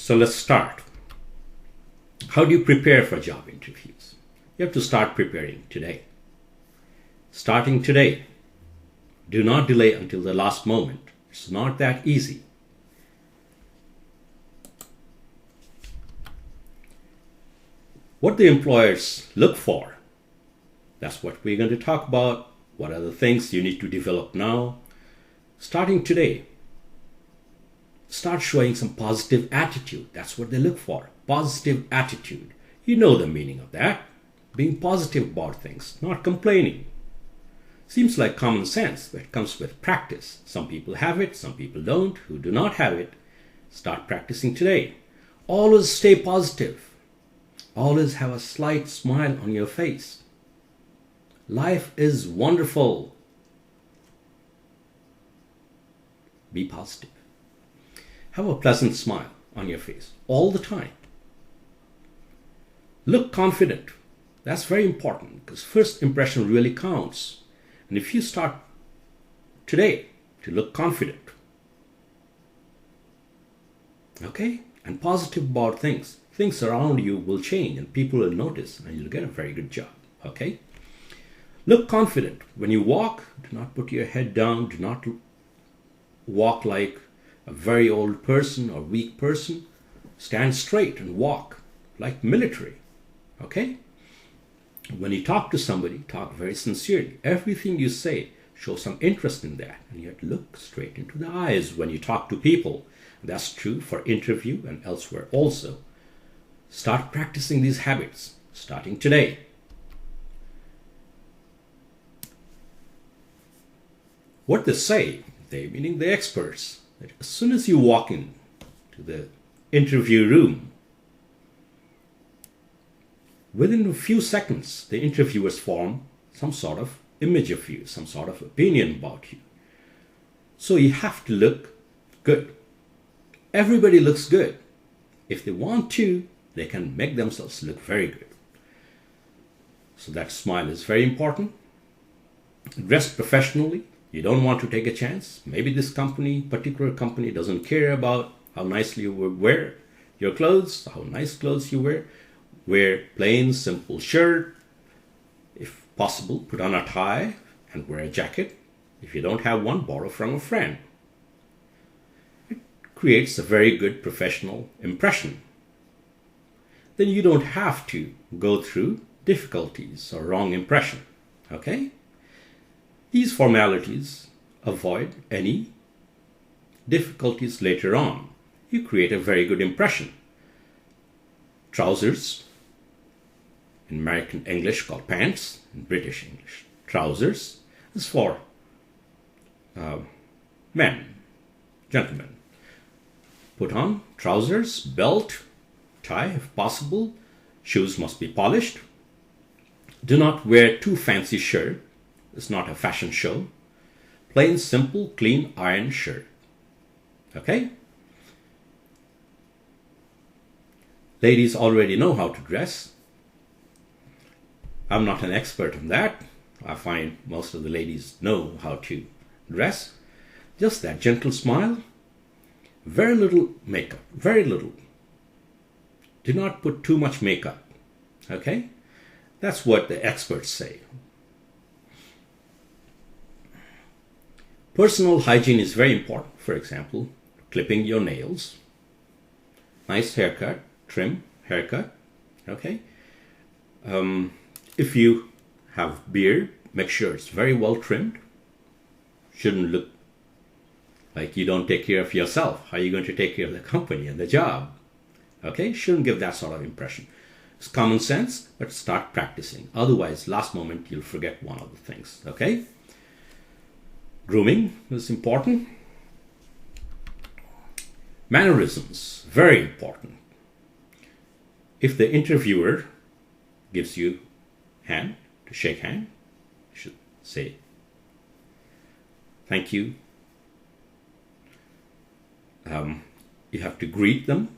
So let's start. How do you prepare for job interviews? You have to start preparing today. Starting today. Do not delay until the last moment. It's not that easy. What the employers look for, that's what we're going to talk about. What are the things you need to develop now? Starting today. Start showing some positive attitude. That's what they look for. Positive attitude. You know the meaning of that. Being positive about things, not complaining. Seems like common sense, but it comes with practice. Some people have it, some people don't. Who do not have it, start practicing today. Always stay positive. Always have a slight smile on your face. Life is wonderful. Be positive. Have a pleasant smile on your face all the time. Look confident. That's very important because first impression really counts. And if you start today to look confident, okay, and positive about things, things around you will change and people will notice and you'll get a very good job, okay? Look confident. When you walk, do not put your head down. Do not walk like a very old person or weak person. Stand straight and walk like military, okay? When you talk to somebody, talk very sincerely. Everything you say, show some interest in that. And you have to look straight into the eyes when you talk to people. That's true for interview and elsewhere also. Start practicing these habits, starting today. What they say, they meaning the experts, that as soon as you walk in to the interview room, within a few seconds, the interviewers form some sort of image of you, some sort of opinion about you. So you have to look good. Everybody looks good. If they want to, they can make themselves look very good. So that smile is very important. Dress professionally. You don't want to take a chance. Maybe this particular company doesn't care about how nicely you wear your clothes, how nice clothes you wear. Wear plain, simple shirt. If possible, put on a tie and wear a jacket. If you don't have one, borrow from a friend. It creates a very good professional impression. Then you don't have to go through difficulties or wrong impression. Okay? These formalities avoid any difficulties later on. You create a very good impression. Trousers, in American English called pants, in British English trousers, is for men, gentlemen. Put on trousers, belt, tie if possible. Shoes must be polished. Do not wear too fancy shirt. It's not a fashion show. Plain, simple, clean, iron shirt. Okay? Ladies already know how to dress. I'm not an expert on that. I find most of the ladies know how to dress. Just that gentle smile. Very little makeup. Very little. Do not put too much makeup. Okay? That's what the experts say. Personal hygiene is very important. For example, clipping your nails. Nice haircut. Trim, haircut. Okay? If you have beard, make sure it's very well trimmed. Shouldn't look like you don't take care of yourself. How are you going to take care of the company and the job? Okay? Shouldn't give that sort of impression. It's common sense, but start practicing. Otherwise, last moment, you'll forget one of the things. Okay? Grooming is important. Mannerisms, very important. If the interviewer gives you hand to shake hand, you should say thank you. You have to greet them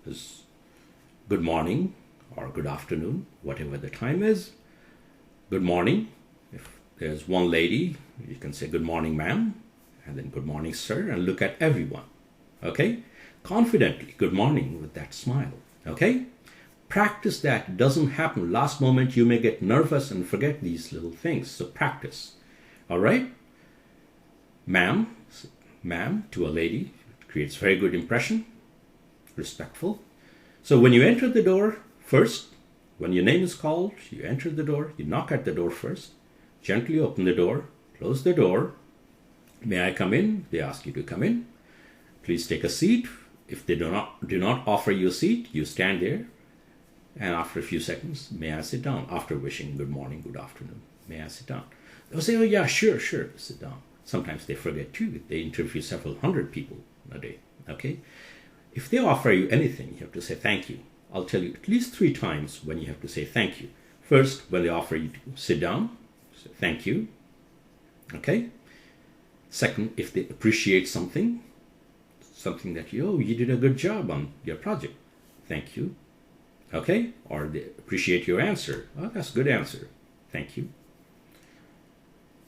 as good morning or good afternoon, whatever the time is. Good morning. If there's one lady, you can say good morning, ma'am, and then good morning, sir, and look at everyone. Okay? confidently good morning with that smile. Okay? Practice that. It doesn't happen. Last moment you may get nervous and forget these little things. So practice. All right? Ma'am, to a lady, creates very good impression. Respectful. So when you enter the door, first, when your name is called, you enter the door, you knock at the door first, gently open the door, close the door. May I come in? They ask you to come in. Please take a seat. If they do not offer you a seat, you stand there. And after a few seconds, may I sit down? After wishing good morning, good afternoon, may I sit down? They'll say, oh yeah, sure, sit down. Sometimes they forget too. They interview several hundred people a day. Okay? If they offer you anything, you have to say thank you. I'll tell you at least 3 times when you have to say thank you. First, when they offer you to sit down, say thank you. Okay? Second, if they appreciate something that you did a good job on your project. Thank you. Okay? Or they appreciate your answer. Oh, that's a good answer. Thank you.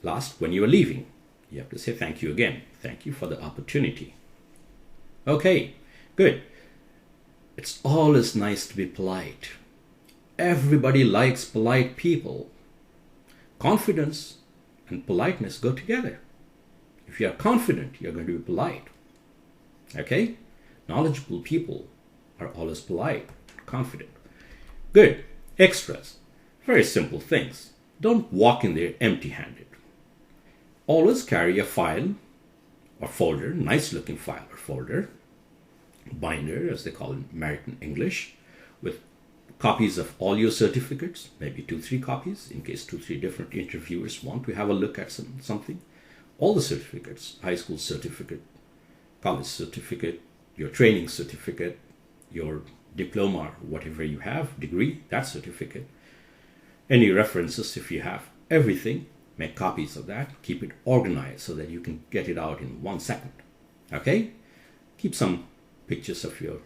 Last, when you are leaving, you have to say thank you again. Thank you for the opportunity. Okay, good. It's always nice to be polite. Everybody likes polite people. Confidence and politeness go together. If you are confident, you're going to be polite. Okay? Knowledgeable people are always polite, confident. Good. Extras. Very simple things. Don't walk in there empty-handed. Always carry a file or folder, nice looking file or folder, binder as they call it in American English, with copies of all your certificates, maybe 2-3 copies in case 2-3 different interviewers want to have a look at something. All the certificates, high school certificate, college certificate, your training certificate, your diploma, whatever you have, degree, that certificate, any references if you have, everything, make copies of that, keep it organized so that you can get it out in 1 second. Okay? Keep some pictures of your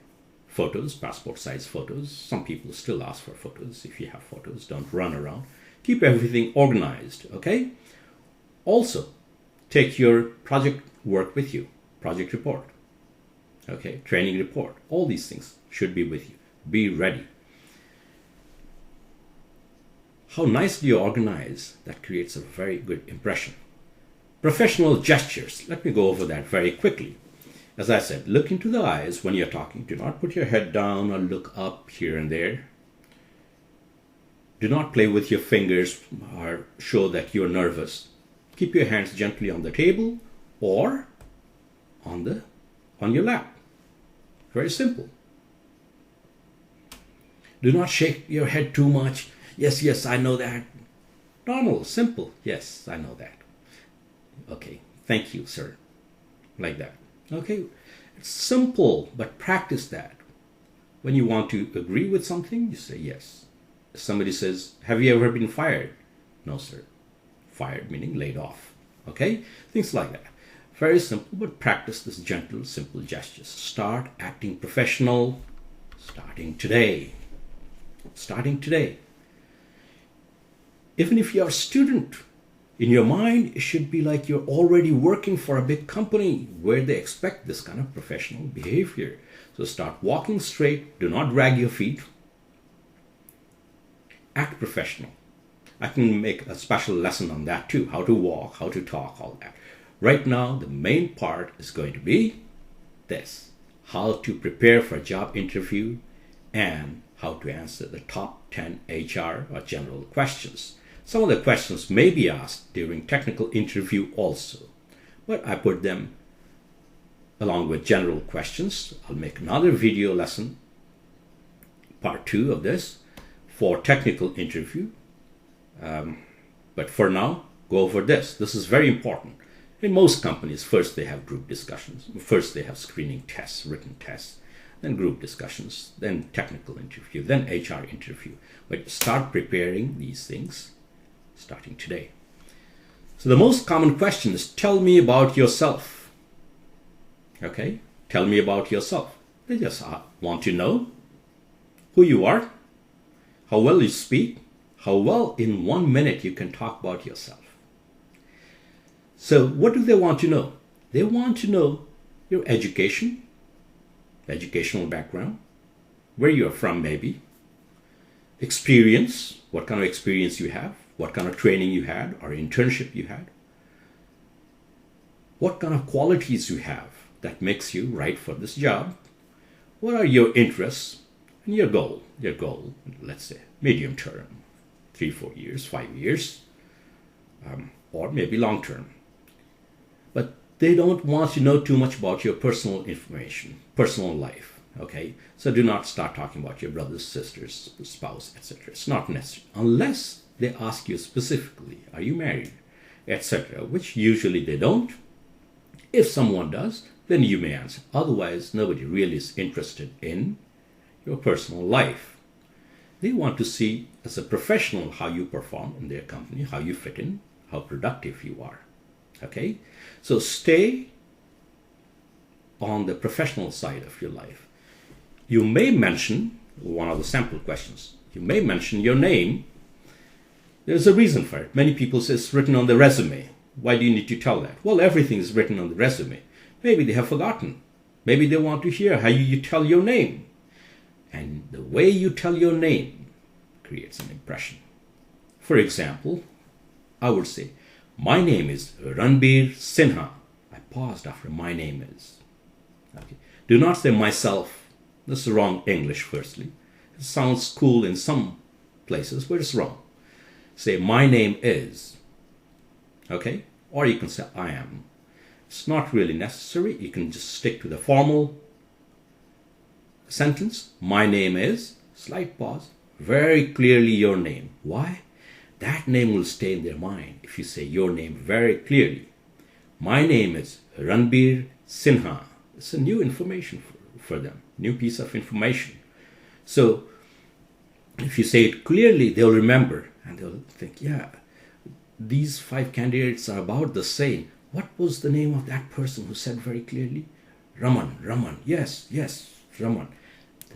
photos, passport size photos. Some people still ask for photos. If you have photos, don't run around. Keep everything organized, okay? Also, take your project work with you, project report, okay, training report. All these things should be with you. Be ready. How nicely you organize, that creates a very good impression. Professional gestures. Let me go over that very quickly. As I said, look into the eyes when you're talking. Do not put your head down or look up here and there. Do not play with your fingers or show that you're nervous. Keep your hands gently on the table or on your lap. Very simple. Do not shake your head too much. Yes, I know that. Normal, simple. Yes, I know that. Okay, thank you, sir. Like that. Okay, it's simple, but practice that. When you want to agree with something, you say yes. If somebody says, have you ever been fired? No, sir. Fired meaning laid off. Okay, things like that. Very simple, but practice this gentle, simple gestures. Start acting professional starting today. Starting today. Even if you're a student, in your mind, it should be like you're already working for a big company where they expect this kind of professional behavior. So start walking straight. Do not drag your feet. Act professional. I can make a special lesson on that too. How to walk, how to talk, all that. Right now, the main part is going to be this. How to prepare for a job interview and how to answer the top 10 HR or general questions. Some of the questions may be asked during technical interview also, but I put them along with general questions. I'll make another video lesson, part 2 of this, for technical interview. But for now, go over this. This is very important. In most companies, first they have group discussions. First they have screening tests, written tests, then group discussions, then technical interview, then HR interview. But start preparing these things starting today. So the most common question is, tell me about yourself. Okay, tell me about yourself. They just want to know who you are, how well you speak, how well in 1 minute you can talk about yourself. So what do they want to know? They want to know your education, educational background, where you're from maybe, experience, what kind of experience you have, what kind of training you had or internship you had, what kind of qualities you have that makes you right for this job, what are your interests, and your goal, let's say medium term, 3-4 years, 5 years, or maybe long term. But they don't want to know too much about your personal information, personal life, okay? So do not start talking about your brothers, sisters, spouse, etc. It's not necessary, unless they ask you specifically, are you married, etc., which usually they don't. If someone does, then you may answer. Otherwise, nobody really is interested in your personal life. They want to see as a professional how you perform in their company, how you fit in, how productive you are. Okay? So stay on the professional side of your life. You may mention, one of the sample questions, you may mention your name. There's a reason for it. Many people say it's written on the resume. Why do you need to tell that? Well, everything is written on the resume. Maybe they have forgotten. Maybe they want to hear how you tell your name. And the way you tell your name creates an impression. For example, I would say, my name is Ranbir Sinha. I paused after my name is. Okay. Do not say myself. That's the wrong English, firstly. It sounds cool in some places, but it's wrong. Say, my name is. Okay? Or you can say, I am. It's not really necessary. You can just stick to the formal sentence. My name is, slight pause, very clearly your name. Why? That name will stay in their mind if you say your name very clearly. My name is Ranbir Sinha. It's a new information for them, new piece of information. So if you say it clearly, they'll remember and they'll think, yeah, these 5 candidates are about the same. What was the name of that person who said very clearly? Raman. Yes, Raman.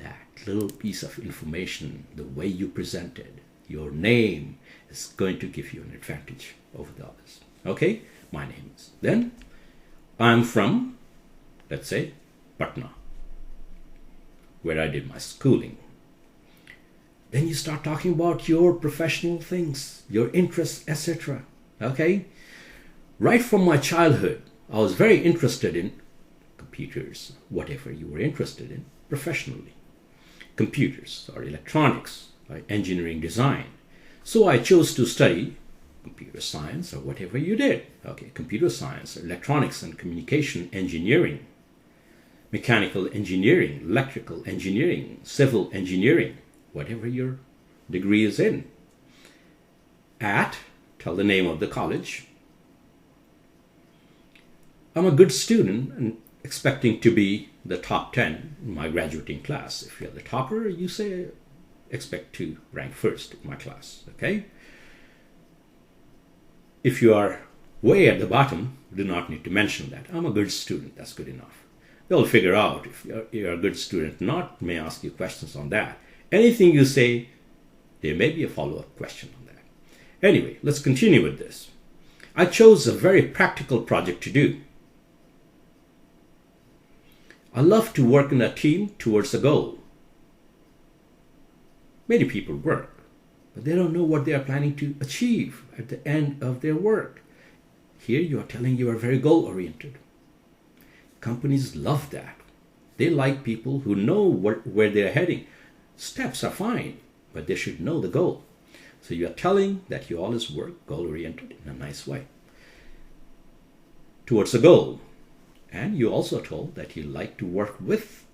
That little piece of information, the way you presented, your name is going to give you an advantage over the others. Okay? My name is. Then, I'm from, let's say, Patna, where I did my schooling. Then you start talking about your professional things, your interests, etc. Okay? Right from my childhood, I was very interested in computers, whatever you were interested in professionally. Computers or electronics or engineering design. So I chose to study computer science or whatever you did. Okay, computer science, electronics and communication engineering, mechanical engineering, electrical engineering, civil engineering, whatever your degree is in. Tell the name of the college. I'm a good student and expecting to be the top 10 in my graduating class. If you're the topper, you say, expect to rank first in my class, okay? If you are way at the bottom, do not need to mention that. I'm a good student, that's good enough. They'll figure out if you're a good student or not, may ask you questions on that. Anything you say, there may be a follow-up question on that. Anyway, let's continue with this. I chose a very practical project to do. I love to work in a team towards a goal. Many people work, but they don't know what they are planning to achieve at the end of their work. Here you are telling you are very goal-oriented. Companies love that. They like people who know where they're heading. Steps are fine, but they should know the goal. So you are telling that you always work goal-oriented in a nice way towards a goal. And you also told that you like to work with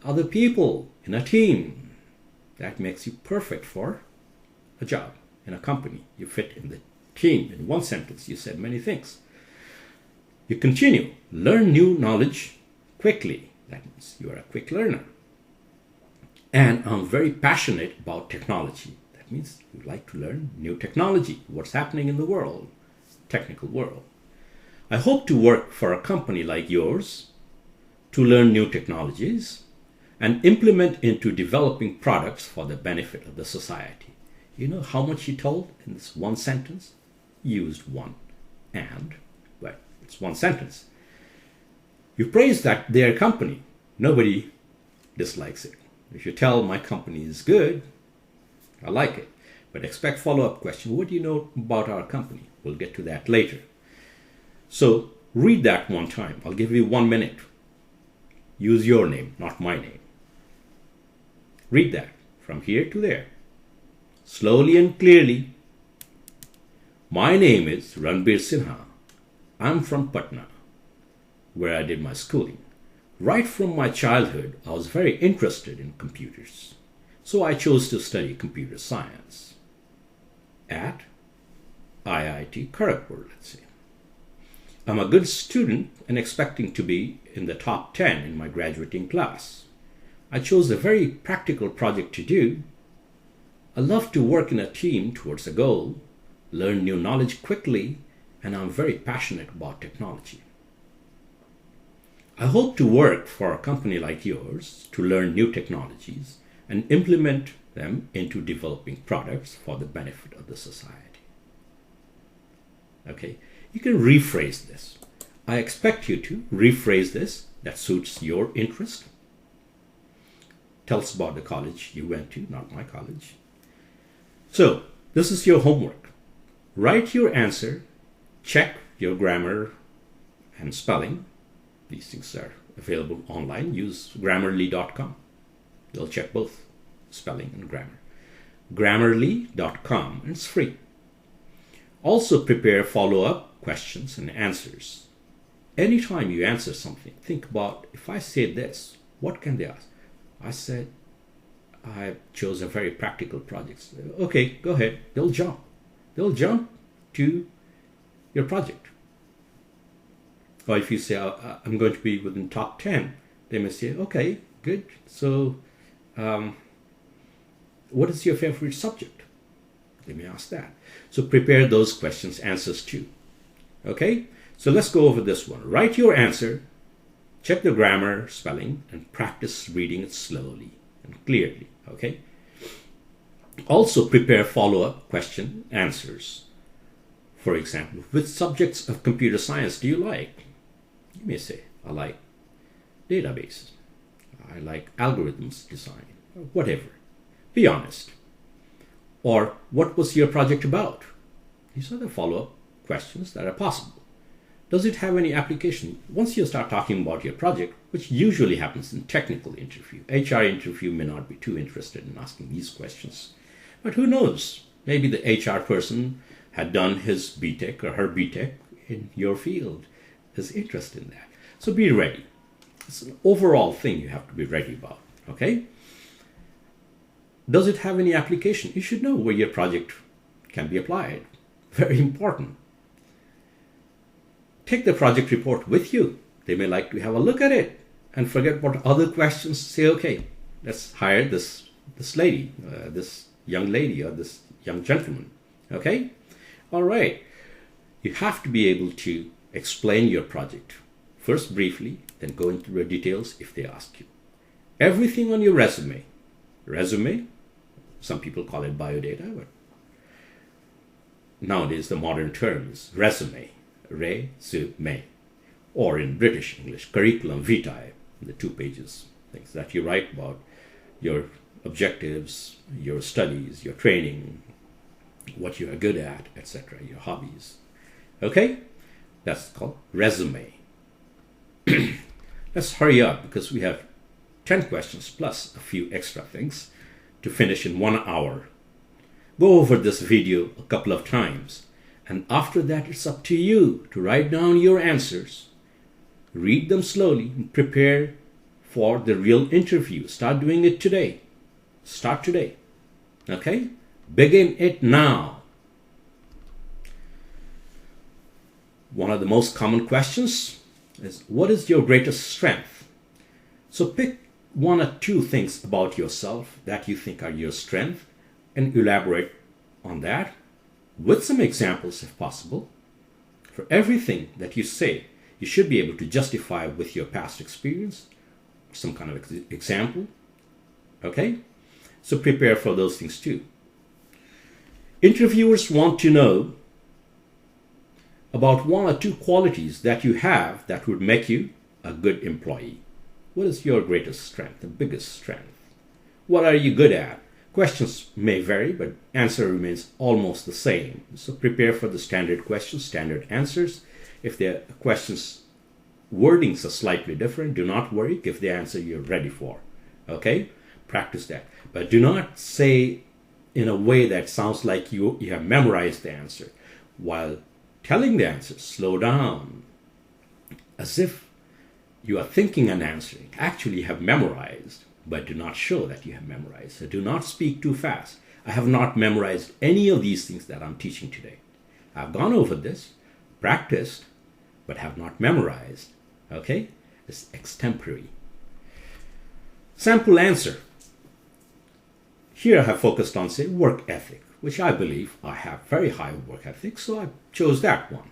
other people in a team. That makes you perfect for a job in a company. You fit in the team. In one sentence, you said many things. You continue. Learn new knowledge quickly. That means you are a quick learner. And I'm very passionate about technology. That means you like to learn new technology. What's happening in the world, technical world. I hope to work for a company like yours to learn new technologies and implement into developing products for the benefit of the society. You know how much he told in this one sentence? He used one and, but it's one sentence. You praise that their company. Nobody dislikes it. If you tell my company is good, I like it. But expect follow-up question. What do you know about our company? We'll get to that later. So read that one time. I'll give you 1 minute. Use your name, not my name. Read that from here to there. Slowly and clearly. My name is Ranbir Sinha. I'm from Patna, where I did my schooling. Right from my childhood, I was very interested in computers. So I chose to study computer science at IIT Kharagpur, let's say. I'm a good student and expecting to be in the top 10 in my graduating class. I chose a very practical project to do. I love to work in a team towards a goal, learn new knowledge quickly, and I'm very passionate about technology. I hope to work for a company like yours to learn new technologies and implement them into developing products for the benefit of the society. Okay, you can rephrase this. I expect you to rephrase this that suits your interest. Tell us about the college you went to, not my college. So, this is your homework. Write your answer, check your grammar and spelling. These things are available online. Use grammarly.com. They'll check both spelling and grammar. Grammarly.com. It's free. Also prepare follow-up questions and answers. Anytime you answer something, think about, if I say this, what can they ask? I said, I chose a very practical project. Okay, go ahead. They'll jump. They'll jump to your project. Or if you say, I'm going to be within top 10, they may say, okay, good. So what is your favorite subject? They may ask that. So prepare those questions, answers too. Okay? So let's go over this one. Write your answer, check the grammar, spelling, and practice reading it slowly and clearly. Okay? Also prepare follow-up question answers. For example, which subjects of computer science do you like? You may say, I like databases. I like algorithms design, or whatever. Be honest. Or what was your project about? These are the follow-up questions that are possible. Does it have any application? Once you start talking about your project, which usually happens in technical interview, HR interview may not be too interested in asking these questions. But who knows? Maybe the HR person had done his BTech or her BTech in your field, is interested in that. So be ready. It's an overall thing you have to be ready about. Okay? Does it have any application? You should know where your project can be applied. Very important. Take the project report with you. They may like to have a look at it and forget what other questions. Say, okay, let's hire this lady, this young lady or this young gentleman. Okay? All right. You have to be able to explain your project. First briefly, then go into the details if they ask you. Everything on your resume. Resume, some people call it biodata, but nowadays the modern term is resume. Resume. Or in British English, curriculum vitae, the 2 pages, things that you write about your objectives, your studies, your training, what you are good at, etc., your hobbies. Okay? That's called resume. Let's hurry up because we have 10 questions plus a few extra things to finish in 1 hour. Go over this video a couple of times, and after that it's up to you to write down your answers, read them slowly, and prepare for the real interview. Start doing it today. Start today. Okay? Begin it now. One of the most common questions is, what is your greatest strength? So pick 1 or 2 things about yourself that you think are your strength and elaborate on that with some examples if possible. For everything that you say, you should be able to justify with your past experience, some kind of example. Okay? So prepare for those things too. Interviewers want to know about 1 or 2 qualities that you have that would make you a good employee. What is your greatest strength, the biggest strength? What are you good at? Questions may vary, but answer remains almost the same. So prepare for the standard questions, standard answers. If the questions wordings are slightly different, do not worry. Give the answer you're ready for. Okay? Practice that. But do not say in a way that sounds like you have memorized the answer. While telling the answer, slow down. As if you are thinking and answering. Actually, you have memorized, but do not show that you have memorized. So do not speak too fast. I have not memorized any of these things that I'm teaching today. I've gone over this, practiced, but have not memorized. Okay? It's extemporary. Sample answer. Here I have focused on, say, work ethic, which I believe I have very high work ethic, so I chose that one.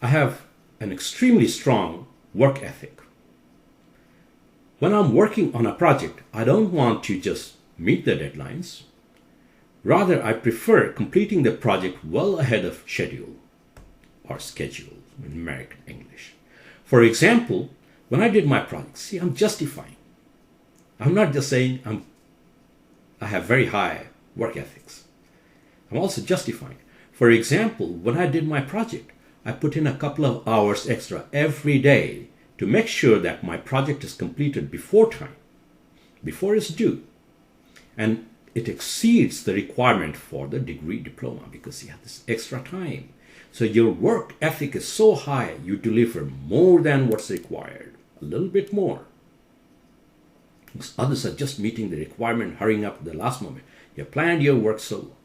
I have an extremely strong work ethic. When I'm working on a project, I don't want to just meet the deadlines. Rather, I prefer completing the project well ahead of schedule or schedule in American English. For example, when I did my project, see, I'm justifying. I'm not just saying I have very high work ethics. I'm also justifying. For example, when I did my project, I put in a couple of hours extra every day to make sure that my project is completed before time, before it's due. And it exceeds the requirement for the degree diploma because you have this extra time. So your work ethic is so high, you deliver more than what's required, a little bit more. Others are just meeting the requirement, hurrying up at the last moment. You planned your work so well.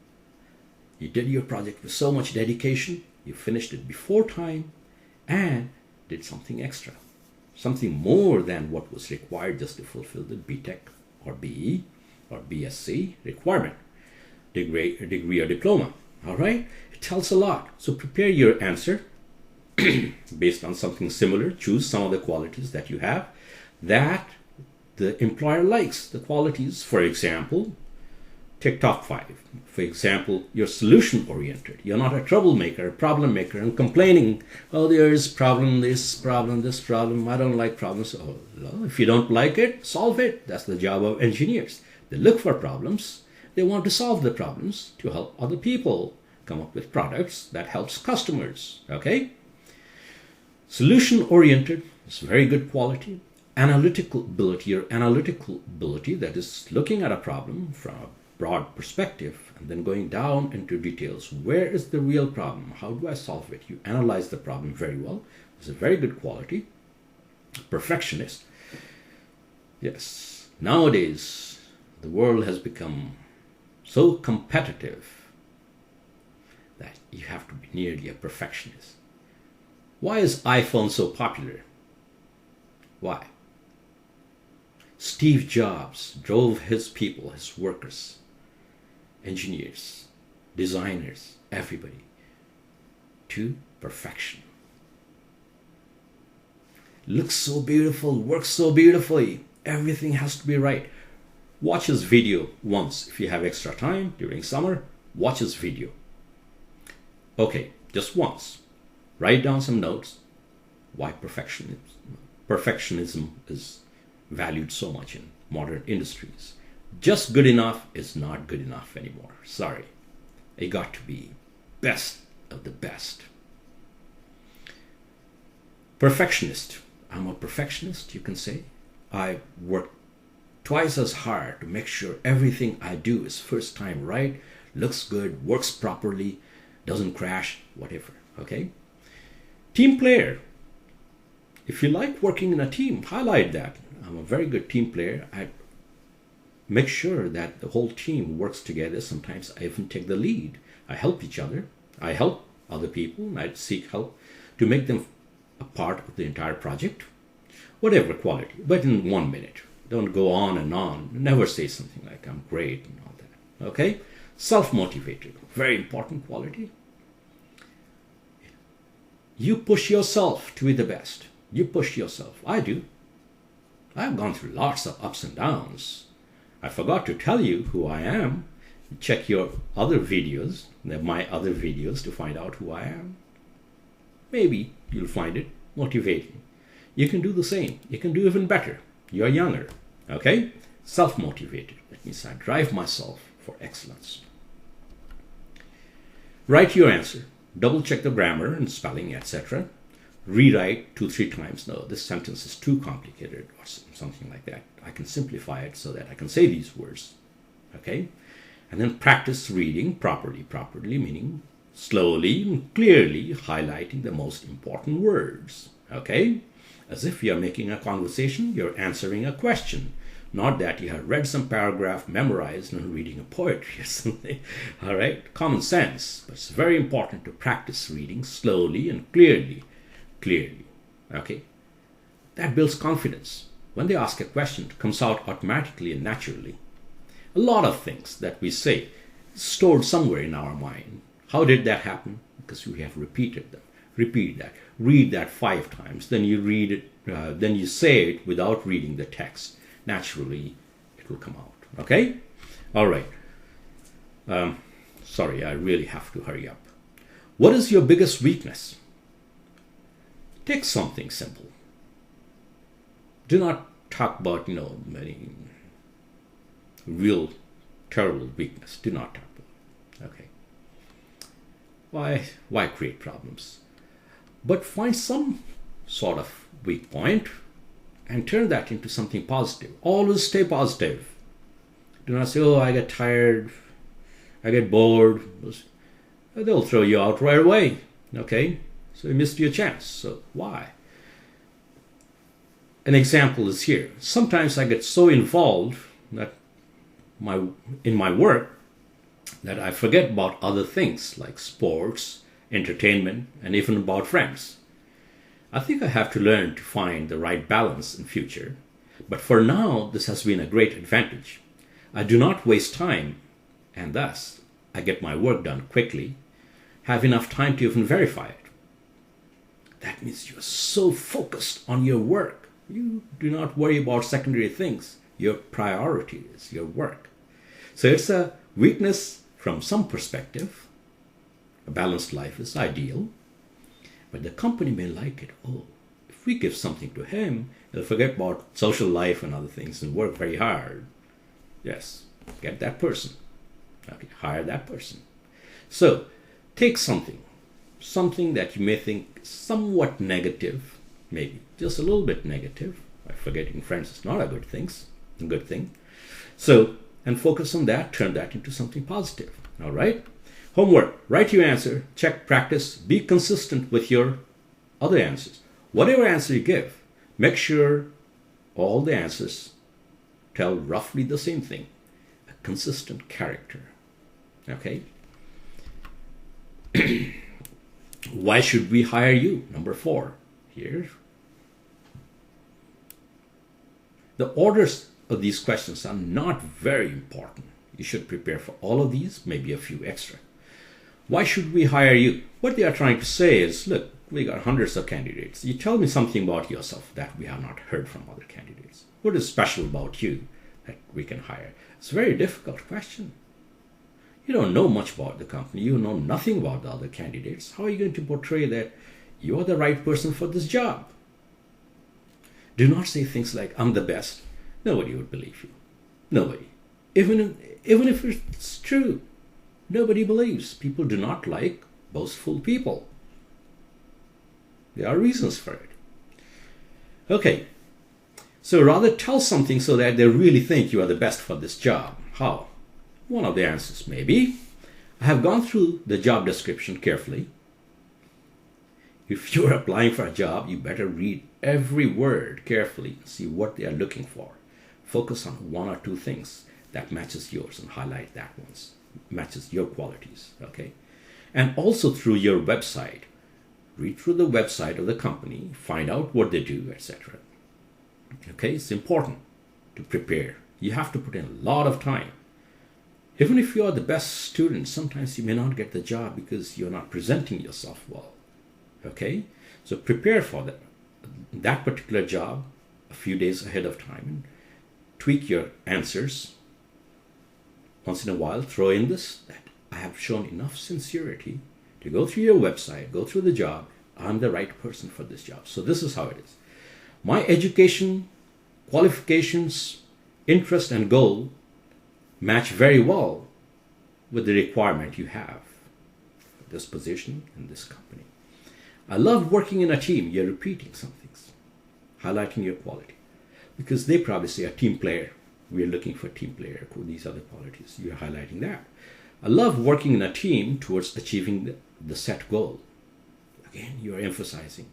You did your project with so much dedication, you finished it before time, and did something extra. Something more than what was required just to fulfill the BTech or BE or BSc requirement, degree or diploma. All right? It tells a lot. So prepare your answer based on something similar. Choose some of the qualities that you have that the employer likes, the qualities. For example, take top 5. For example, you're solution oriented. You're not a troublemaker, a problem maker, and complaining, oh, there's problem, this problem, I don't like problems. Oh, well, if you don't like it, solve it. That's the job of engineers. They look for problems. They want to solve the problems to help other people come up with products that helps customers. Okay? Solution oriented is very good quality. Analytical ability, your analytical ability, that is looking at a problem from a broad perspective and then going down into details. Where is the real problem? How do I solve it? You analyze the problem very well. It's a very good quality. Perfectionist. Yes. Nowadays, the world has become so competitive that you have to be nearly a perfectionist. Why is iPhone so popular? Why? Steve Jobs drove his people, his workers, engineers, designers, everybody to perfection. Looks so beautiful, works so beautifully, everything has to be right. Watch his video once if you have extra time during summer. Watch his video. Okay, just once. Write down some notes. Why perfectionism is valued so much in modern industries. Just good enough is not good enough anymore. Sorry. It got to be best of the best. Perfectionist. I'm a perfectionist, you can say. I work twice as hard to make sure everything I do is first time right, looks good, works properly, doesn't crash, whatever. Okay? Team player. If you like working in a team, highlight that. I'm a very good team player. I make sure that the whole team works together. Sometimes I even take the lead. I help each other. I help other people. And I seek help to make them a part of the entire project. Whatever quality, but in 1 minute. Don't go on and on. Never say something like, I'm great and all that. Okay? Self-motivated. Very important quality. You push yourself to be the best. You push yourself. I do. I've gone through lots of ups and downs. I forgot to tell you who I am. Check your other videos, my other videos, to find out who I am. Maybe you'll find it motivating. You can do the same. You can do even better. You're younger, okay? Self-motivated. That means I drive myself for excellence. Write your answer. Double check the grammar and spelling, etc. Rewrite 2-3 times. No, this sentence is too complicated or something like that. I can simplify it so that I can say these words. Okay? And then practice reading properly. Properly meaning slowly and clearly highlighting the most important words. Okay? As if you're making a conversation, you're answering a question. Not that you have read some paragraph, memorized, and reading a poetry or something. All right? Common sense. But it's very important to practice reading slowly and clearly. Clearly. Okay? That builds confidence. When they ask a question, it comes out automatically and naturally. A lot of things that we say stored somewhere in our mind. How did that happen? Because we have repeated them. Repeat that. Read that 5 times. Then you read it. Then you say it without reading the text. Naturally, it will come out. Okay? All right. Sorry, I really have to hurry up. What is your biggest weakness? Take something simple. Do not talk about, many real terrible weakness. Do not talk about it. Okay. Why create problems? But find some sort of weak point and turn that into something positive. Always stay positive. Do not say, oh, I get tired, I get bored. They'll throw you out right away. Okay? So you missed your chance. So why? An example is here. Sometimes I get so involved that in my work that I forget about other things like sports, entertainment, and even about friends. I think I have to learn to find the right balance in future. But for now, this has been a great advantage. I do not waste time, and thus I get my work done quickly, have enough time to even verify it. That means you're so focused on your work. You do not worry about secondary things. Your priority is your work. So it's a weakness from some perspective. A balanced life is ideal. But the company may like it. Oh, if we give something to him, he'll forget about social life and other things and work very hard. Yes, get that person. Okay, hire that person. So take something that you may think somewhat negative, maybe just a little bit negative. Forgetting friends is not a good thing. So, and focus on that, turn that into something positive. All right? Homework. Write your answer. Check, practice. Be consistent with your other answers. Whatever answer you give, make sure all the answers tell roughly the same thing. A consistent character. Okay? Why should we hire you? Number 4. Here. The orders of these questions are not very important. You should prepare for all of these, maybe a few extra. Why should we hire you? What they are trying to say is, look, we got hundreds of candidates. You tell me something about yourself that we have not heard from other candidates. What is special about you that we can hire? It's a very difficult question. You don't know much about the company. You know nothing about the other candidates. How are you going to portray that you're the right person for this job? Do not say things like, I'm the best. Nobody would believe you. Nobody. Even if it's true. Nobody believes. People do not like boastful people. There are reasons for it. Okay. So rather tell something so that they really think you are the best for this job. How? One of the answers may be, I have gone through the job description carefully. If you're applying for a job, you better read every word carefully and see what they are looking for. Focus on 1 or 2 things that matches yours and highlight that ones. Matches your qualities, okay? And also through your website. Read through the website of the company, find out what they do, etc. Okay, it's important to prepare. You have to put in a lot of time. Even if you are the best student, sometimes you may not get the job because you're not presenting yourself well. Okay? So prepare for that particular job a few days ahead of time and tweak your answers. Once in a while, throw in this, that I have shown enough sincerity to go through your website, go through the job. I'm the right person for this job. So this is how it is. My education qualifications, interest, and goal match very well with the requirement you have for this position in this company. I love working in a team. You're repeating some things, highlighting your quality, because they probably say a team player. We're looking for a team player. These are the qualities. You're highlighting that. I love working in a team towards achieving the set goal. Again, you're emphasizing.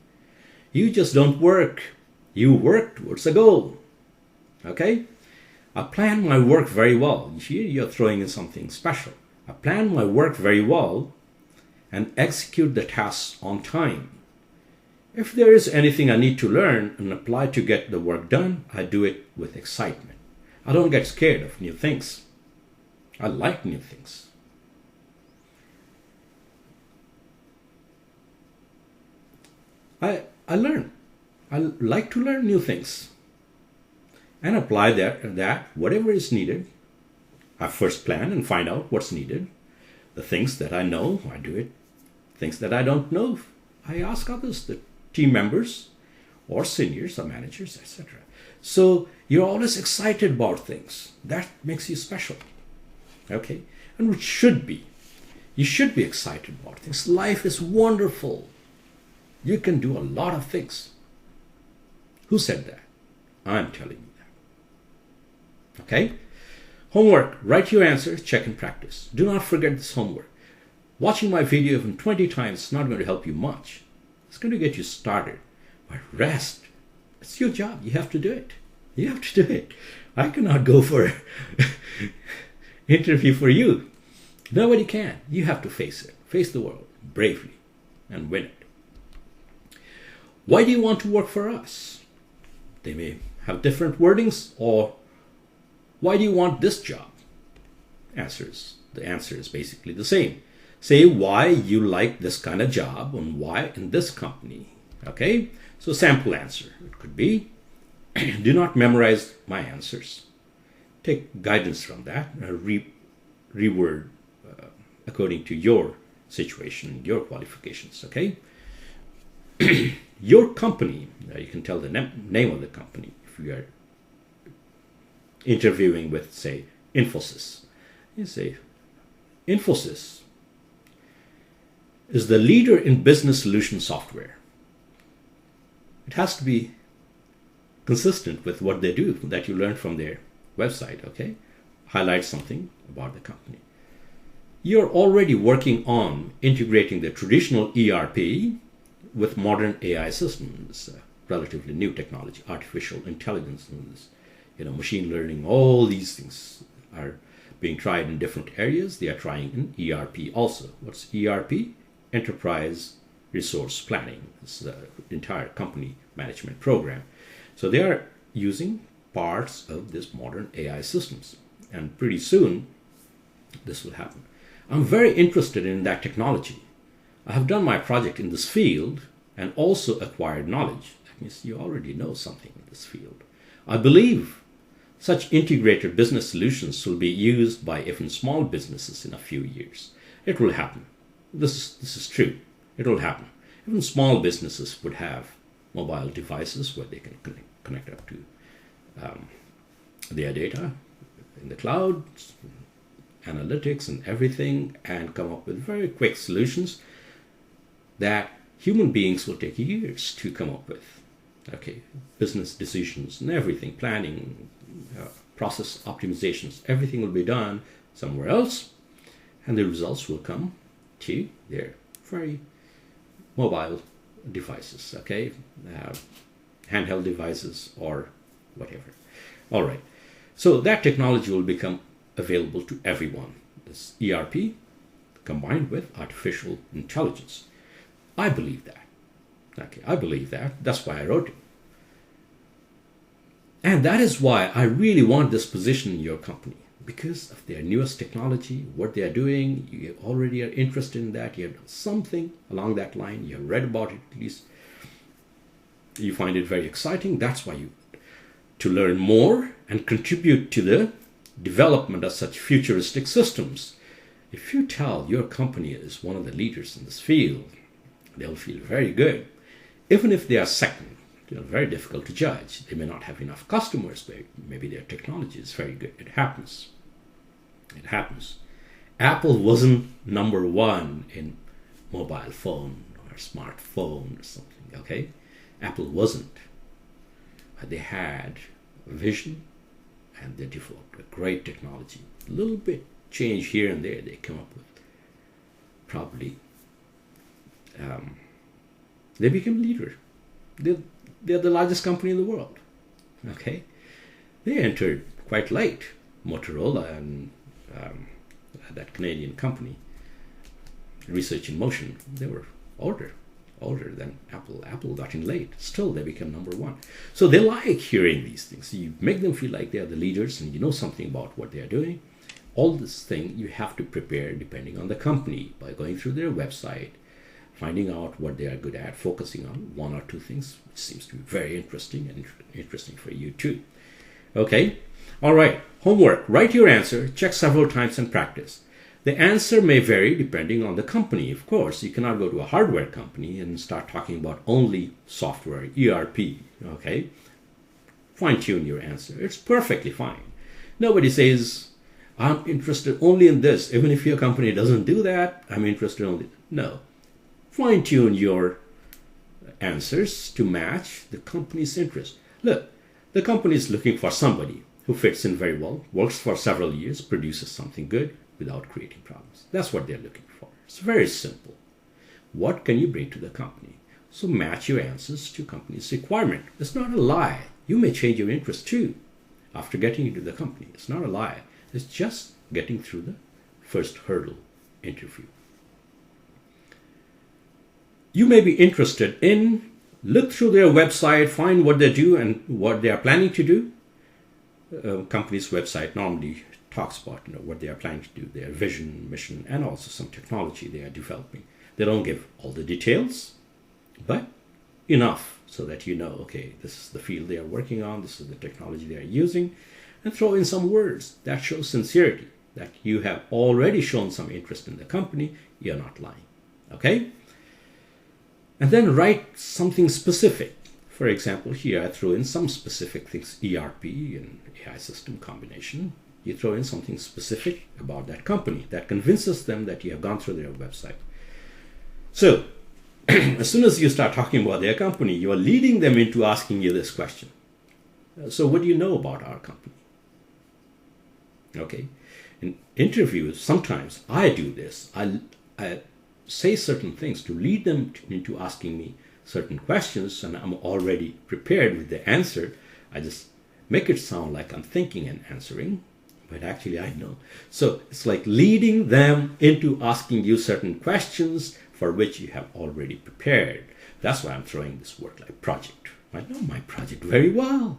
You just don't work. You work towards a goal. Okay? I plan my work very well. Here you're throwing in something special. I plan my work very well and execute the tasks on time. If there is anything I need to learn and apply to get the work done, I do it with excitement. I don't get scared of new things. I like new things. I learn. I like to learn new things and apply that whatever is needed. I first plan and find out what's needed. The things that I know, I do it. Things that I don't know, I ask others, the team members or seniors or managers, etc. So you're always excited about things. That makes you special. Okay? And it should be. You should be excited about things. Life is wonderful. You can do a lot of things. Who said that? I'm telling you that. Okay? Homework. Write your answers, check and practice. Do not forget this homework. Watching my video even 20 times is not going to help you much. It's going to get you started. But rest. It's your job. You have to do it. You have to do it. I cannot go for an interview for you. Nobody can. You have to face it. Face the world bravely and win it. Why do you want to work for us? They may have different wordings, or why do you want this job? The answer is basically the same. Say why you like this kind of job and why in this company. Okay? So sample answer. It could be, do not memorize my answers. Take guidance from that and reword according to your situation, your qualifications. Okay? Your company, you can tell the name of the company if you are interviewing with, say, Infosys. You say, Infosys is the leader in business solution software. It has to be consistent with what they do that you learned from their website, okay? Highlight something about the company. You're already working on integrating the traditional ERP with modern AI systems, relatively new technology, artificial intelligence, and machine learning. All these things are being tried in different areas. They are trying in ERP also. What's ERP? Enterprise Resource Planning. It's the entire company management program. So they are using parts of this modern AI systems. And pretty soon, this will happen. I'm very interested in that technology. I have done my project in this field and also acquired knowledge. That means you already know something in this field. I believe such integrated business solutions will be used by even small businesses in a few years. It will happen. This is true. It will happen. Even small businesses would have mobile devices where they can connect up to their data in the cloud, analytics and everything, and come up with very quick solutions that human beings will take years to come up with. Okay, business decisions and everything, planning, process optimizations, everything will be done somewhere else, and the results will come to their very mobile devices, okay, handheld devices or whatever. All right, so that technology will become available to everyone. This ERP combined with artificial intelligence. I believe that. Okay, I believe that. That's why I wrote it. And that is why I really want this position in your company, because of their newest technology, what they are doing. You already are interested in that. You have done something along that line. You have read about it at least. You find it very exciting. That's why to learn more and contribute to the development of such futuristic systems. If you tell your company is one of the leaders in this field, they'll feel very good. Even if they are second, very difficult to judge. They may not have enough customers, but maybe their technology is very good. It happens. It happens. Apple wasn't number one in mobile phone or smartphone or something, okay? Apple wasn't. But they had a vision and they developed a great technology. A little bit change here and there they come up with. Probably they became leader. They're the largest company in the world. Okay, they entered quite late. Motorola and that Canadian company, Research in Motion, they were older than Apple. Apple got in late. Still, they became number one. So they like hearing these things. You make them feel like they are the leaders and you know something about what they are doing. All this thing you have to prepare depending on the company by going through their website, finding out what they are good at, focusing on one or two things, which seems to be very interesting and interesting for you too. Okay, all right, homework. Write your answer, check several times and practice. The answer may vary depending on the company. Of course, you cannot go to a hardware company and start talking about only software, ERP, okay? Fine-tune your answer. It's perfectly fine. Nobody says, I'm interested only in this. Even if your company doesn't do that, I'm interested only. No. Fine-tune your answers to match the company's interest. Look, the company is looking for somebody who fits in very well, works for several years, produces something good without creating problems. That's what they're looking for. It's very simple. What can you bring to the company? So match your answers to company's requirement. It's not a lie. You may change your interest too after getting into the company. It's not a lie. It's just getting through the first hurdle, interview. You may be interested in, look through their website, find what they do and what they are planning to do. Company's website normally talks about what they are planning to do, their vision, mission, and also some technology they are developing. They don't give all the details, but enough so that you know, okay, this is the field they are working on, this is the technology they are using, and throw in some words that show sincerity, that you have already shown some interest in the company, you're not lying, okay? And then write something specific. For example, here I throw in some specific things, ERP and AI system combination. You throw in something specific about that company that convinces them that you have gone through their website. So, as soon as you start talking about their company, you are leading them into asking you this question. So what do you know about our company? Okay. In interviews, sometimes I do this. I say certain things to lead them into asking me certain questions, and I'm already prepared with the answer. I just make it sound like I'm thinking and answering, but actually I know. So it's like leading them into asking you certain questions for which you have already prepared. That's why I'm throwing this word like project. I know my project very well.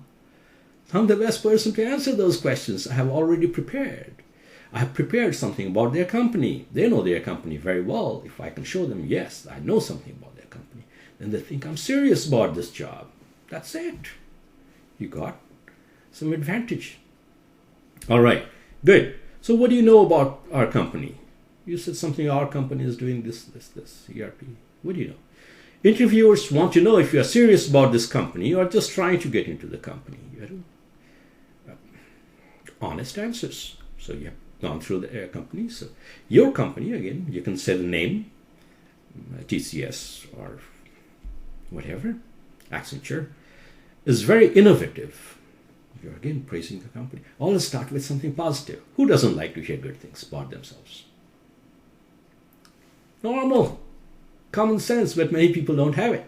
I'm the best person to answer those questions. I have already prepared. I have prepared something about their company. They know their company very well. If I can show them, yes, I know something about their company, then they think I'm serious about this job. That's it. You got some advantage. All right, good. So what do you know about our company? You said something, our company is doing this, ERP. What do you know? Interviewers want to know if you are serious about this company or just trying to get into the company. You have honest answers. So you have gone through the company. So your company, again, you can say the name, TCS or whatever, Accenture, is very innovative. You're again praising the company. Always start with something positive. Who doesn't like to hear good things about themselves? Normal, common sense, but many people don't have it.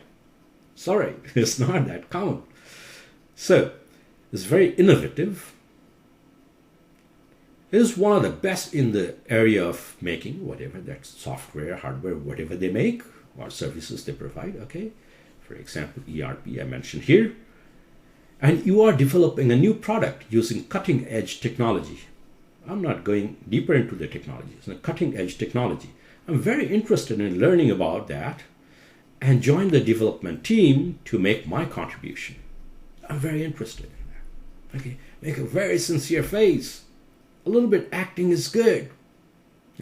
Sorry, it's not that common. So, it's very innovative. It is one of the best in the area of making whatever, that's software, hardware, whatever they make or services they provide, okay? For example, ERP I mentioned here. And you are developing a new product using cutting-edge technology. I'm not going deeper into the technology. It's a cutting-edge technology. I'm very interested in learning about that and join the development team to make my contribution. I'm very interested in that. Okay, make a very sincere face. A little bit acting is good.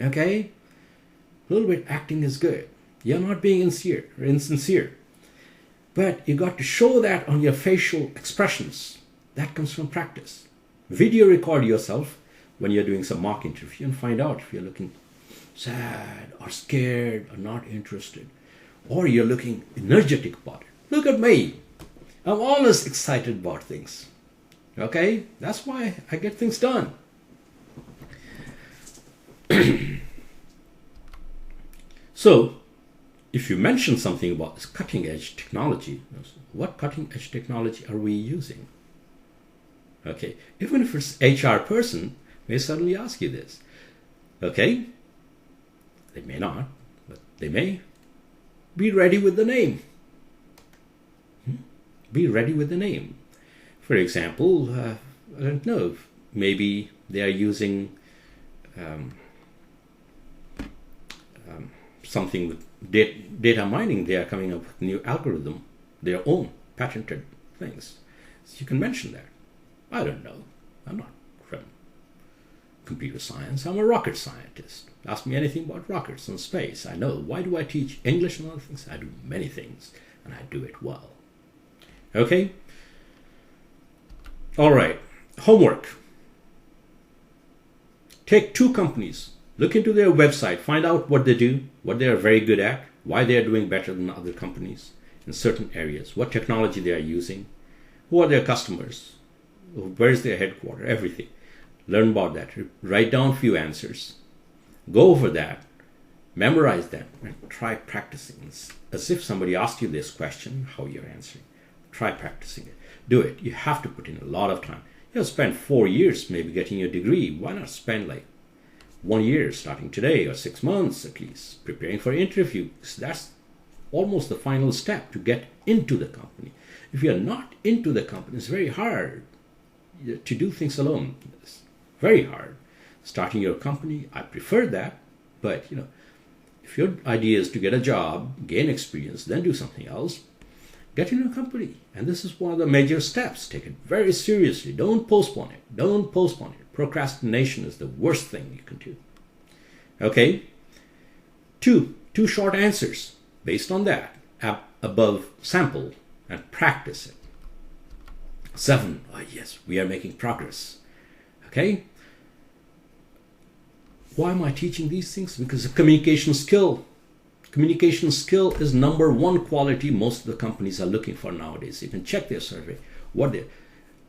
Okay? A little bit acting is good. You're not being insincere. But you got to show that on your facial expressions. That comes from practice. Video record yourself when you're doing some mock interview and find out if you're looking sad or scared or not interested, or you're looking energetic about it. Look at me. I'm always excited about things. Okay? That's why I get things done. So, if you mention something about this cutting edge technology, what cutting edge technology are we using? Okay, even if it's HR person, may suddenly ask you this. Okay, they may not, but they may. Be ready with the name. Be ready with the name. For example, I don't know, maybe they are using something with data mining. They are coming up with a new algorithm, their own patented things. So you can mention that. I don't know. I'm not from computer science. I'm a rocket scientist. Ask me anything about rockets and space. I know. Why do I teach English and other things? I do many things, and I do it well. Okay? All right. Homework. Take 2 companies. Look into their website. Find out what they do, what they are very good at, why they are doing better than other companies in certain areas, what technology they are using, who are their customers, where is their headquarters, everything. Learn about that. Write down a few answers. Go over that. Memorize them and try practicing. As if somebody asked you this question, how you're answering. Try practicing it. Do it. You have to put in a lot of time. You'll spend 4 years maybe getting your degree. Why not spend like 1 year starting today, or 6 months at least, preparing for interviews? That's almost the final step to get into the company. If you're not into the company, it's very hard to do things alone. It's very hard. Starting your company, I prefer that, but if your idea is to get a job, gain experience, then do something else, get in a company. And this is one of the major steps. Take it very seriously. Don't postpone it. Don't postpone it. Procrastination is the worst thing you can do. Okay? 2 short answers based on that above sample and practice it. 7, yes, we are making progress. Okay? Why am I teaching these things? Because of communication skill. Communication skill is number 1 quality most of the companies are looking for nowadays. You can check their survey.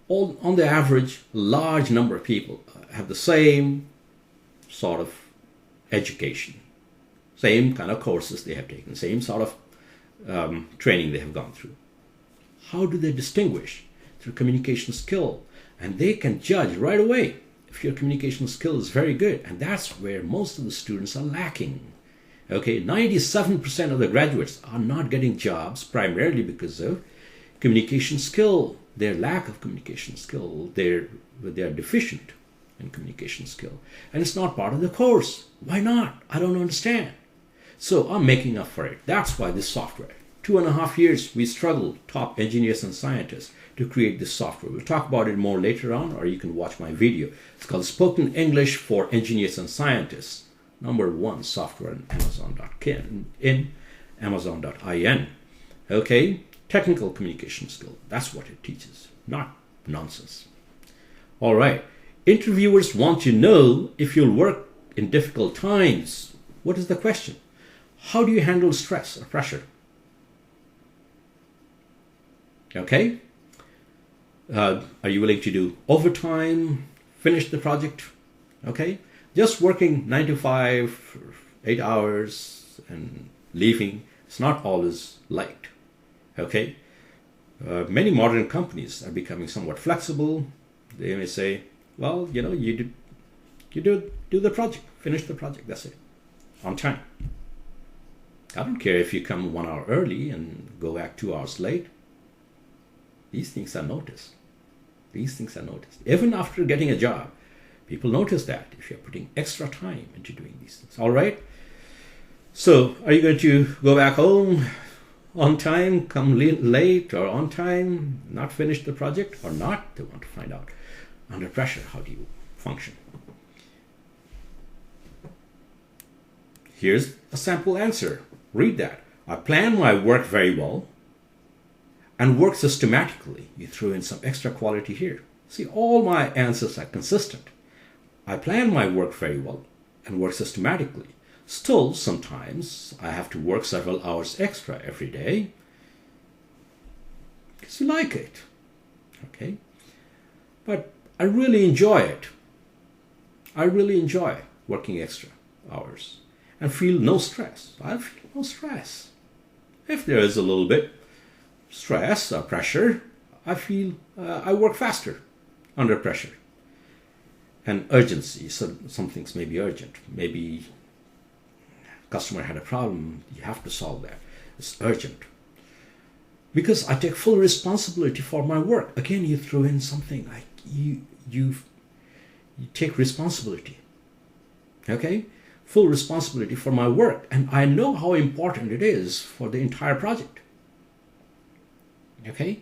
On the average, large number of people have the same sort of education, same kind of courses they have taken, same sort of training they have gone through. How do they distinguish? Through communication skill. And they can judge right away if your communication skill is very good. And that's where most of the students are lacking. Okay, 97% of the graduates are not getting jobs primarily because of communication skill. Their lack of communication skill. They are deficient in communication skill. And it's not part of the course. Why not? I don't understand. So I'm making up for it. That's why this software. 2.5 years we struggled, top engineers and scientists, to create this software. We'll talk about it more later on, or you can watch my video. It's called Spoken English for Engineers and Scientists. Number 1 software in Amazon.in. Okay? Technical communication skill. That's what it teaches. Not nonsense. All right. Interviewers want to know if you'll work in difficult times. What is the question? How do you handle stress or pressure? Okay? Are you willing to do overtime, finish the project? Okay? Just working 9 to 5, 8 hours and leaving, it's not always liked. Okay? Many modern companies are becoming somewhat flexible. They may say, well, you do the project, finish the project, that's it, on time. I don't care if you come 1 hour early and go back 2 hours late. These things are noticed. These things are noticed. Even after getting a job, people notice that if you're putting extra time into doing these things. All right? So, are you going to go back home on time, come late, or on time, not finish the project, or not? They want to find out. Under pressure, how do you function? Here's a sample answer. Read that. I plan my work very well. and work systematically. You throw in some extra quality here. See, all my answers are consistent. I plan my work very well and work systematically. Still, sometimes I have to work several hours extra every day because you like it. Okay? But I really enjoy it. I really enjoy working extra hours and feel no stress. I feel no stress. If there is a little bit stress or pressure, I feel I work faster under pressure. And urgency, so some things may be urgent. Maybe customer had a problem, you have to solve that. It's urgent. Because I take full responsibility for my work. Again, you throw in something like you take responsibility. Okay? Full responsibility for my work. And I know how important it is for the entire project. Okay?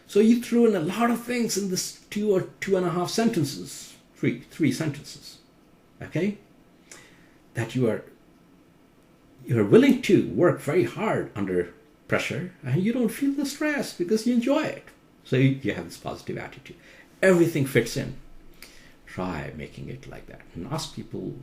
So you threw in a lot of things in this 2 or 2.5 sentences, three sentences. Okay? That you're willing to work very hard under pressure and you don't feel the stress because you enjoy it. So you have this positive attitude. Everything fits in. Try making it like that and ask people,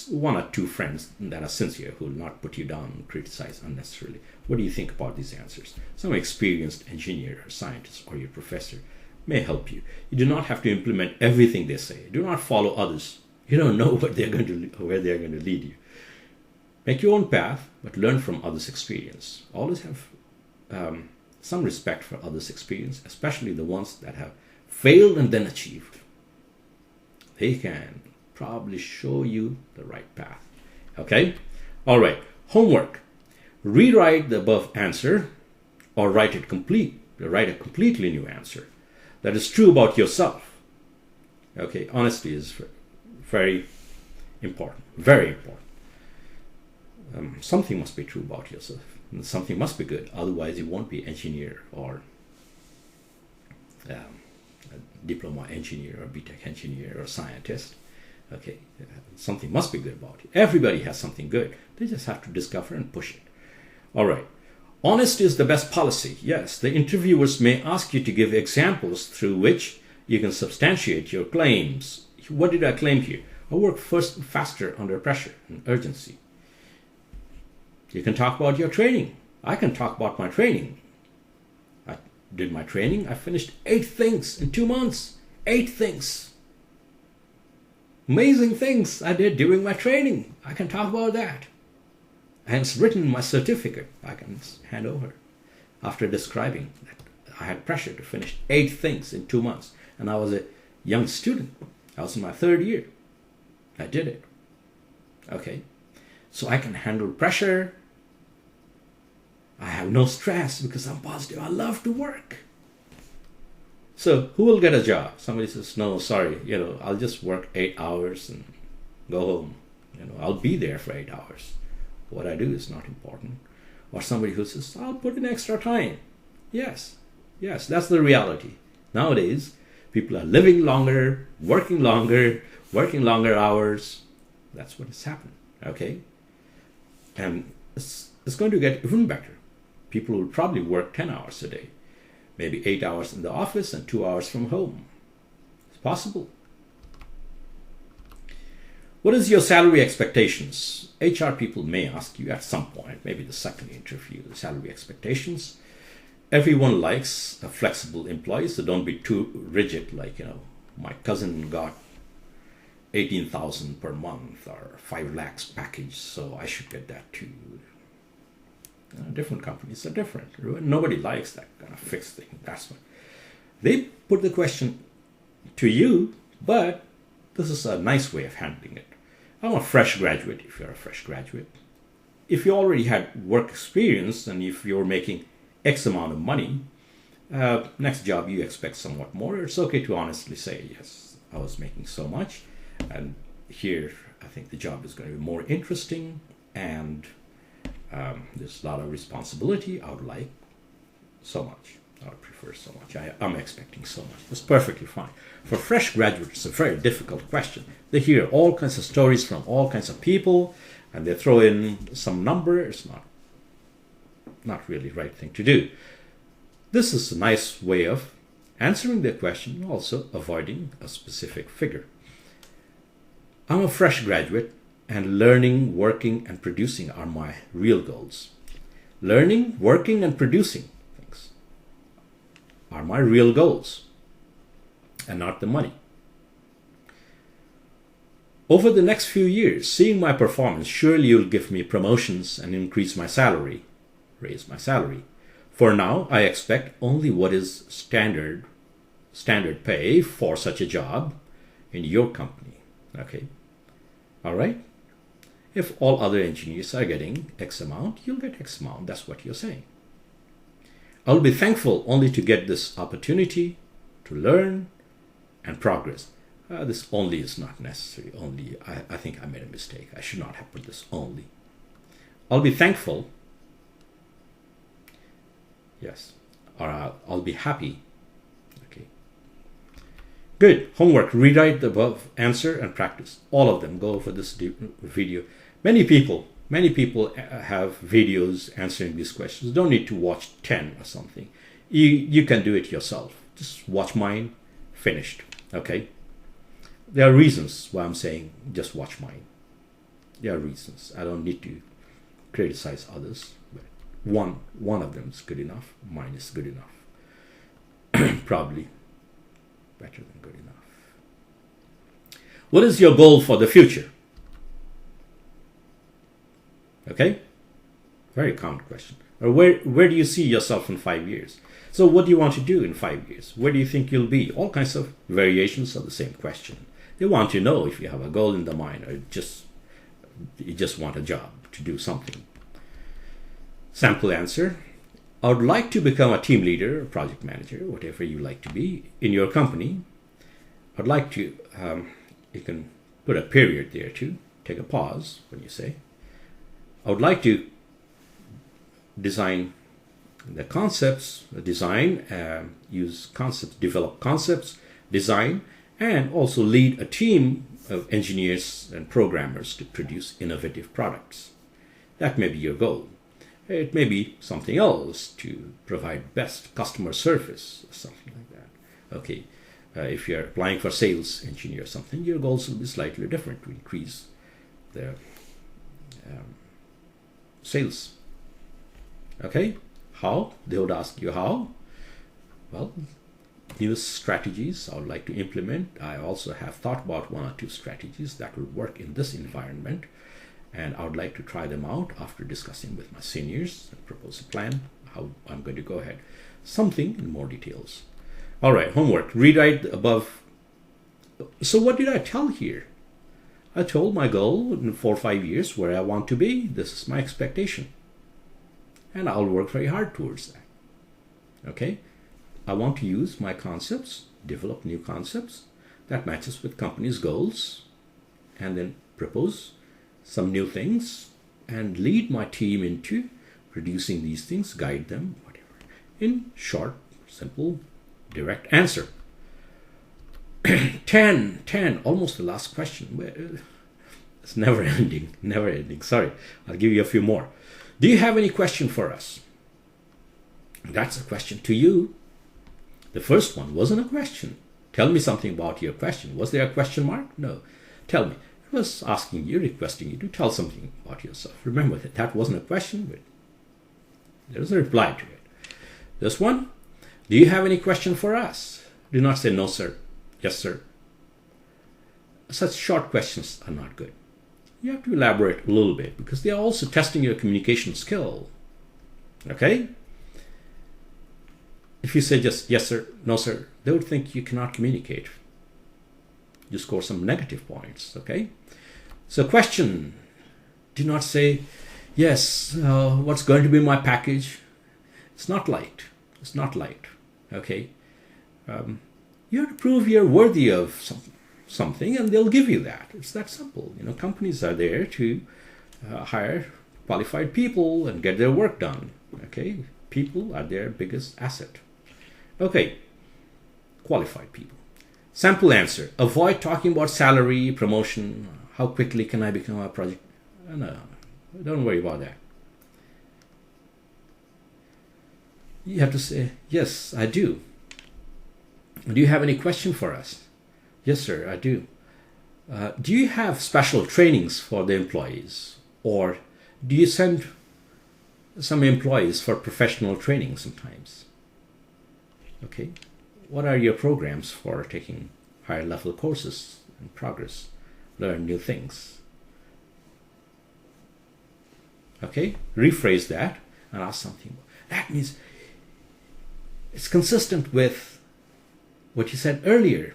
1 or 2 friends that are sincere, who will not put you down and criticize unnecessarily. What do you think about these answers? Some experienced engineer or scientist or your professor may help you. You do not have to implement everything they say. Do not follow others. You don't know where they're going to lead you. Make your own path, but learn from others' experience. Always have some respect for others' experience, especially the ones that have failed and then achieved. They can probably show you the right path. Okay? All right. Homework. Rewrite the above answer or write a completely new answer that is true about yourself. Okay? Honesty is very important. Very important. Something must be true about yourself. Something must be good. Otherwise, you won't be engineer or a diploma engineer or BTech engineer or scientist. Okay, something must be good about you. Everybody has something good. They just have to discover and push it. All right. Honesty is the best policy. Yes, the interviewers may ask you to give examples through which you can substantiate your claims. What did I claim here? I work faster under pressure and urgency. You can talk about your training. I can talk about my training. I did my training. I finished 8 things in 2 months. 8 things. Amazing things I did during my training. I can talk about that. And it's written in my certificate. I can hand over after describing that I had pressure to finish 8 things in 2 months. And I was a young student. I was in my 3rd year. I did it. Okay. So I can handle pressure. I have no stress because I'm positive. I love to work. So who will get a job? Somebody says, no, sorry, I'll just work 8 hours and go home. I'll be there for 8 hours. What I do is not important. Or somebody who says, I'll put in extra time. Yes, that's the reality. Nowadays, people are living longer, working longer hours. That's what has happened, okay? And it's going to get even better. People will probably work 10 hours a day, maybe 8 hours in the office and 2 hours from home. It's possible. What is your salary expectations? HR people may ask you at some point, maybe the second interview, the salary expectations. Everyone likes a flexible employee, so don't be too rigid, like, my cousin got 18,000 per month or 5 lakhs package, so I should get that too. Different companies are different. Nobody likes that kind of fixed thing. That's what they put the question to you, but this is a nice way of handling it. I'm a fresh graduate. If you're a fresh graduate, if you already had work experience and if you're making X amount of money, next job you expect somewhat more. It's okay to honestly say, yes, I was making so much, and here I think the job is going to be more interesting and there's a lot of responsibility. I would like so much. I would prefer so much. I'm expecting so much. It's perfectly fine. For fresh graduates, it's a very difficult question. They hear all kinds of stories from all kinds of people, and they throw in some number. It's not really the right thing to do. This is a nice way of answering the question, also avoiding a specific figure. I'm a fresh graduate, and learning, working, and producing are my real goals. Learning, working, and producing things are my real goals, and not the money. Over the next few years, seeing my performance, surely you'll give me promotions and increase my salary, raise my salary. For now, I expect only what is standard pay for such a job in your company. Okay. All right. If all other engineers are getting X amount, you'll get X amount. That's what you're saying. I'll be thankful only to get this opportunity to learn and progress. This only is not necessary. Only, I think I made a mistake. I should not have put this only. I'll be thankful. Yes. Or I'll be happy. Okay. Good. Homework. Rewrite the above answer and practice. All of them. Go over this video. Many people have videos answering these questions. Don't need to watch 10 or something. You can do it yourself. Just watch mine. Finished. Okay. There are reasons why I'm saying just watch mine. There are reasons. I don't need to criticize others. But one of them is good enough. Mine is good enough. Probably better than good enough. What is your goal for the future? Okay? Very common question. Or where do you see yourself in 5 years? So what do you want to do in 5 years? Where do you think you'll be? All kinds of variations of the same question. They want to know if you have a goal in the mind or you just want a job to do something. Sample answer. I would like to become a team leader, a project manager, whatever you like to be in your company. I'd like to, you can put a period there too. Take a pause when you say. I would like to design the concepts, use concepts, develop concepts, design, and also lead a team of engineers and programmers to produce innovative products. That may be your goal. It may be something else, to provide best customer service or something like that. Okay, if you're applying for sales engineer or something, your goals will be slightly different to increase the sales. Okay, how? They would ask you how. Well, new strategies I would like to implement. I also have thought about 1 or 2 strategies that will work in this environment, and I would like to try them out after discussing with my seniors and propose a plan how I'm going to go ahead. Something in more details. All right, homework. Rewrite above. So what did I tell here? I told my goal in 4 or 5 years where I want to be. This is my expectation. And I'll work very hard towards that. Okay? I want to use my concepts, develop new concepts that matches with company's goals, and then propose some new things and lead my team into producing these things, guide them, whatever. In short, simple, direct answer. 10, almost the last question. It's never ending. Sorry, I'll give you a few more. Do you have any question for us? That's a question to you. The first one wasn't a question. Tell me something about your question. Was there a question mark? No. Tell me. I was asking you, requesting you to tell something about yourself. Remember that wasn't a question, but there was a reply to it. This one, do you have any question for us? Do not say no, sir. Yes, sir. Such short questions are not good. You have to elaborate a little bit because they are also testing your communication skill. Okay? If you say just yes, sir, no, sir, they would think you cannot communicate. You score some negative points. Okay? So question, do not say, yes, what's going to be my package? It's not light. It's not light. Okay? You have to prove you're worthy of something, and they'll give you that. It's that simple. You know, companies are there to hire qualified people and get their work done. Okay? People are their biggest asset. Okay. Qualified people. Sample answer. Avoid talking about salary, promotion. How quickly can I become a project? No, don't worry about that. You have to say, yes, I do. Do you have any question for us? Yes, sir, I do. Do you have special trainings for the employees? Or do you send some employees for professional training sometimes? Okay. What are your programs for taking higher level courses and progress? Learn new things. Okay. Rephrase that and ask something. That means it's consistent with what you said earlier.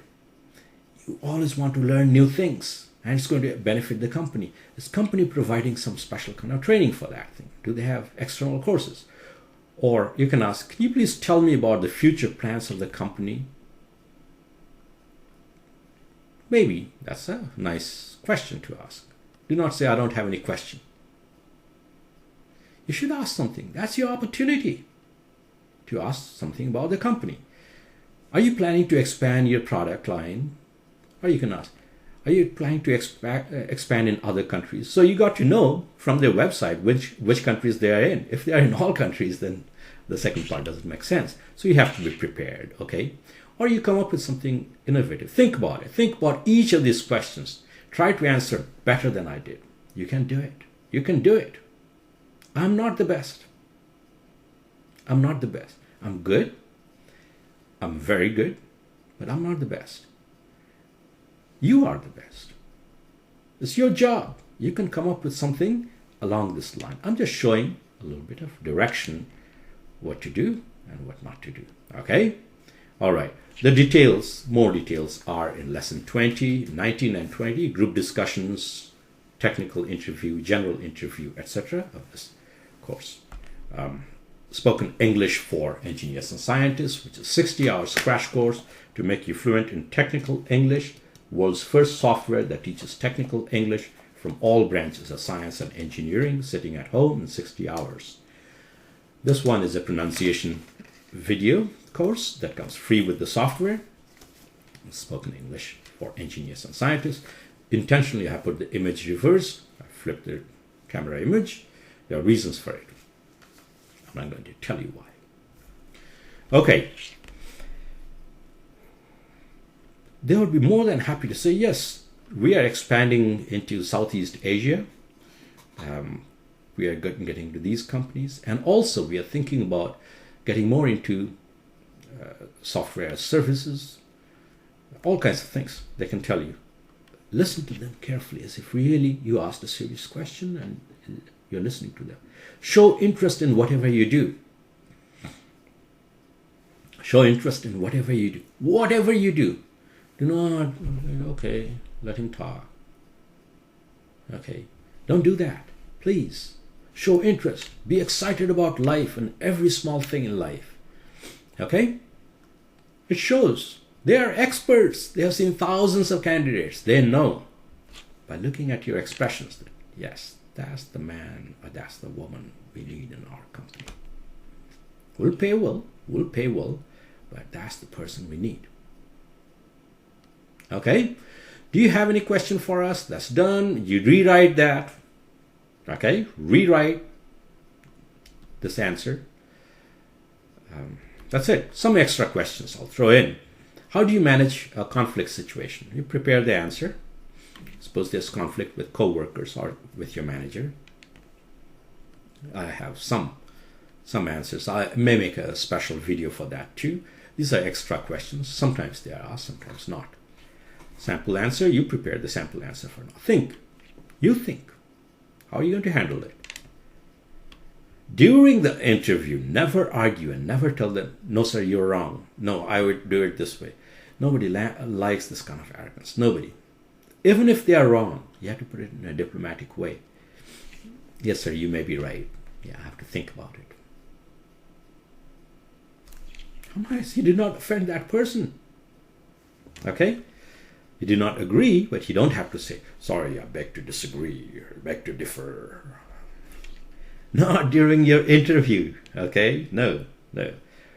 You always want to learn new things, and it's going to benefit the company. Is company providing some special kind of training for that thing? Do they have external courses? Or you can ask, can you please tell me about the future plans of the company? Maybe that's a nice question to ask. Do not say, I don't have any question. You should ask something. That's your opportunity to ask something about the company. Are you planning to expand your product line? Or you can ask, are you planning to expand in other countries? So you got to know from their website which countries they are in. If they are in all countries, then the second part doesn't make sense. So you have to be prepared, okay? Or you come up with something innovative. Think about it. Think about each of these questions. Try to answer better than I did. You can do it. You can do it. I'm not the best. I'm not the best. I'm good. I'm very good, but I'm not the best. You are the best. It's your job. You can come up with something along this line. I'm just showing a little bit of direction, what to do and what not to do. Okay? All right. The details, more details are in lesson 20, 19 and 20, group discussions, technical interview, general interview, etc. of this course. Spoken English for engineers and scientists, which is 60 hours crash course to make you fluent in technical English, world's first software that teaches technical English from all branches of science and engineering, sitting at home in 60 hours. This one is a pronunciation video course that comes free with the software. Spoken English for engineers and scientists. Intentionally, I put the image reverse. I flipped the camera image. There are reasons for it. I'm not going to tell you why. Okay. They would be more than happy to say, yes, we are expanding into Southeast Asia. We are getting to these companies. And also we are thinking about getting more into software as services, all kinds of things they can tell you. Listen to them carefully as if really you asked a serious question and you're listening to them. Show interest in whatever you do. Show interest in whatever you do. Whatever you do. Do not, okay, let him talk. Okay, don't do that. Please, show interest. Be excited about life and every small thing in life. Okay? It shows. They are experts. They have seen thousands of candidates. They know by looking at your expressions that, yes, that's the man or that's the woman we need in our company. We'll pay well, but that's the person we need. Okay? Do you have any question for us? That's done. You rewrite that. Okay? Rewrite this answer. That's it. Some extra questions I'll throw in. How do you manage a conflict situation? You prepare the answer. Suppose there's conflict with co-workers or with your manager. I have some answers. I may make a special video for that too. These are extra questions. Sometimes they are asked, sometimes not. Sample answer, you prepare the sample answer for now. Think. You think. How are you going to handle it? During the interview, never argue and never tell them, no sir, you're wrong. No, I would do it this way. Nobody likes this kind of arrogance. Nobody. Even if they are wrong, you have to put it in a diplomatic way. Yes sir, you may be right. Yeah, I have to think about it. How nice. You did not offend that person. Okay? You do not agree, but you don't have to say, sorry, I beg to disagree, or beg to differ. Not during your interview, okay? No.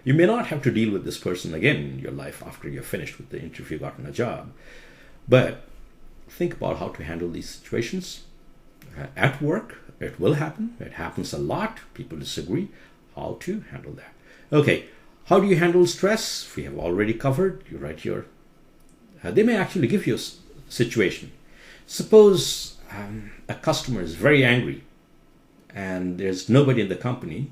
You may not have to deal with this person again in your life after you're finished with the interview, gotten a job. But think about how to handle these situations. At work, it will happen. It happens a lot. People disagree. How to handle that. Okay, how do you handle stress? We have already covered. You write your. They may actually give you a situation. Suppose a customer is very angry and there's nobody in the company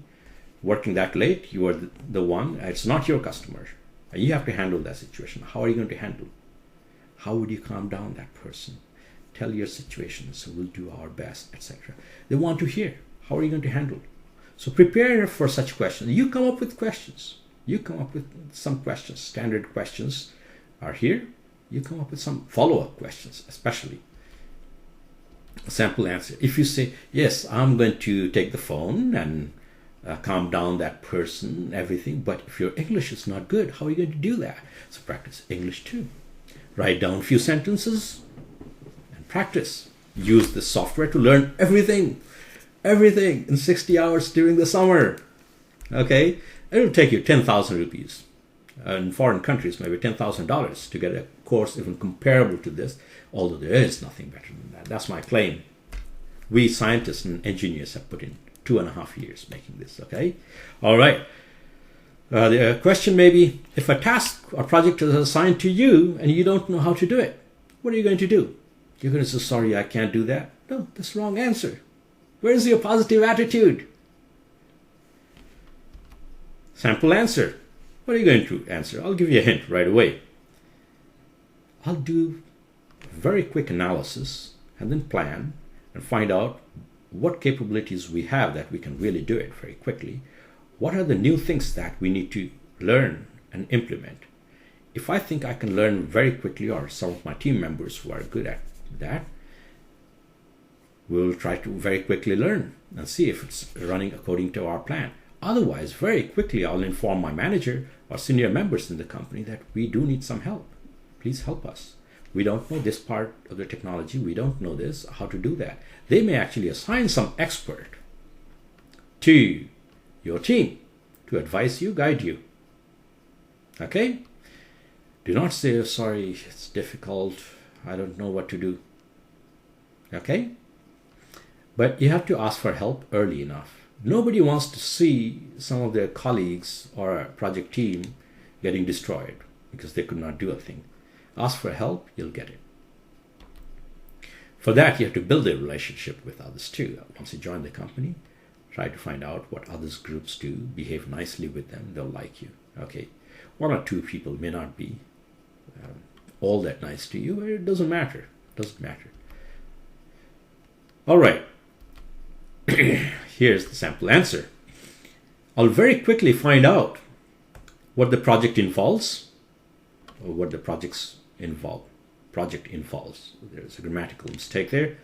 working that late. You are the one. It's not your customer. And you have to handle that situation. How are you going to handle? How would you calm down that person? Tell your situation, so we'll do our best, etc. They want to hear. How are you going to handle? So prepare for such questions. You come up with questions. You come up with some questions. Standard questions are here. You come up with some follow-up questions, especially a sample answer. If you say, yes, I'm going to take the phone and calm down that person, everything, but if your English is not good, how are you going to do that? So practice English too. Write down a few sentences and practice. Use the software to learn everything in 60 hours during the summer. Okay? It'll take you 10,000 rupees. In foreign countries, maybe $10,000 to get a course even comparable to this, although there is nothing better than that. That's my claim. We scientists and engineers have put in 2.5 years making this, okay? All right. The question may be, if a task or project is assigned to you and you don't know how to do it, what are you going to do? You're going to say, sorry, I can't do that. No, that's the wrong answer. Where's your positive attitude? Sample answer. What are you going to answer? I'll give you a hint right away. I'll do a very quick analysis and then plan and find out what capabilities we have that we can really do it very quickly. What are the new things that we need to learn and implement? If I think I can learn very quickly, or some of my team members who are good at that, we'll try to very quickly learn and see if it's running according to our plan. Otherwise, very quickly, I'll inform my manager or senior members in the company that we do need some help. Please help us. We don't know this part of the technology. We don't know this, how to do that. They may actually assign some expert to your team to advise you, guide you. Okay? Do not say, sorry, it's difficult. I don't know what to do. Okay? But you have to ask for help early enough. Nobody wants to see some of their colleagues or a project team getting destroyed because they could not do a thing. Ask for help, you'll get it. For that, you have to build a relationship with others too. Once you join the company, try to find out what others groups do, behave nicely with them, they'll like you. Okay, one or two people may not be all that nice to you, but it doesn't matter. It doesn't matter. All right. Here's the sample answer. I'll very quickly find out what the project involves, or what the project involves. There's a grammatical mistake there.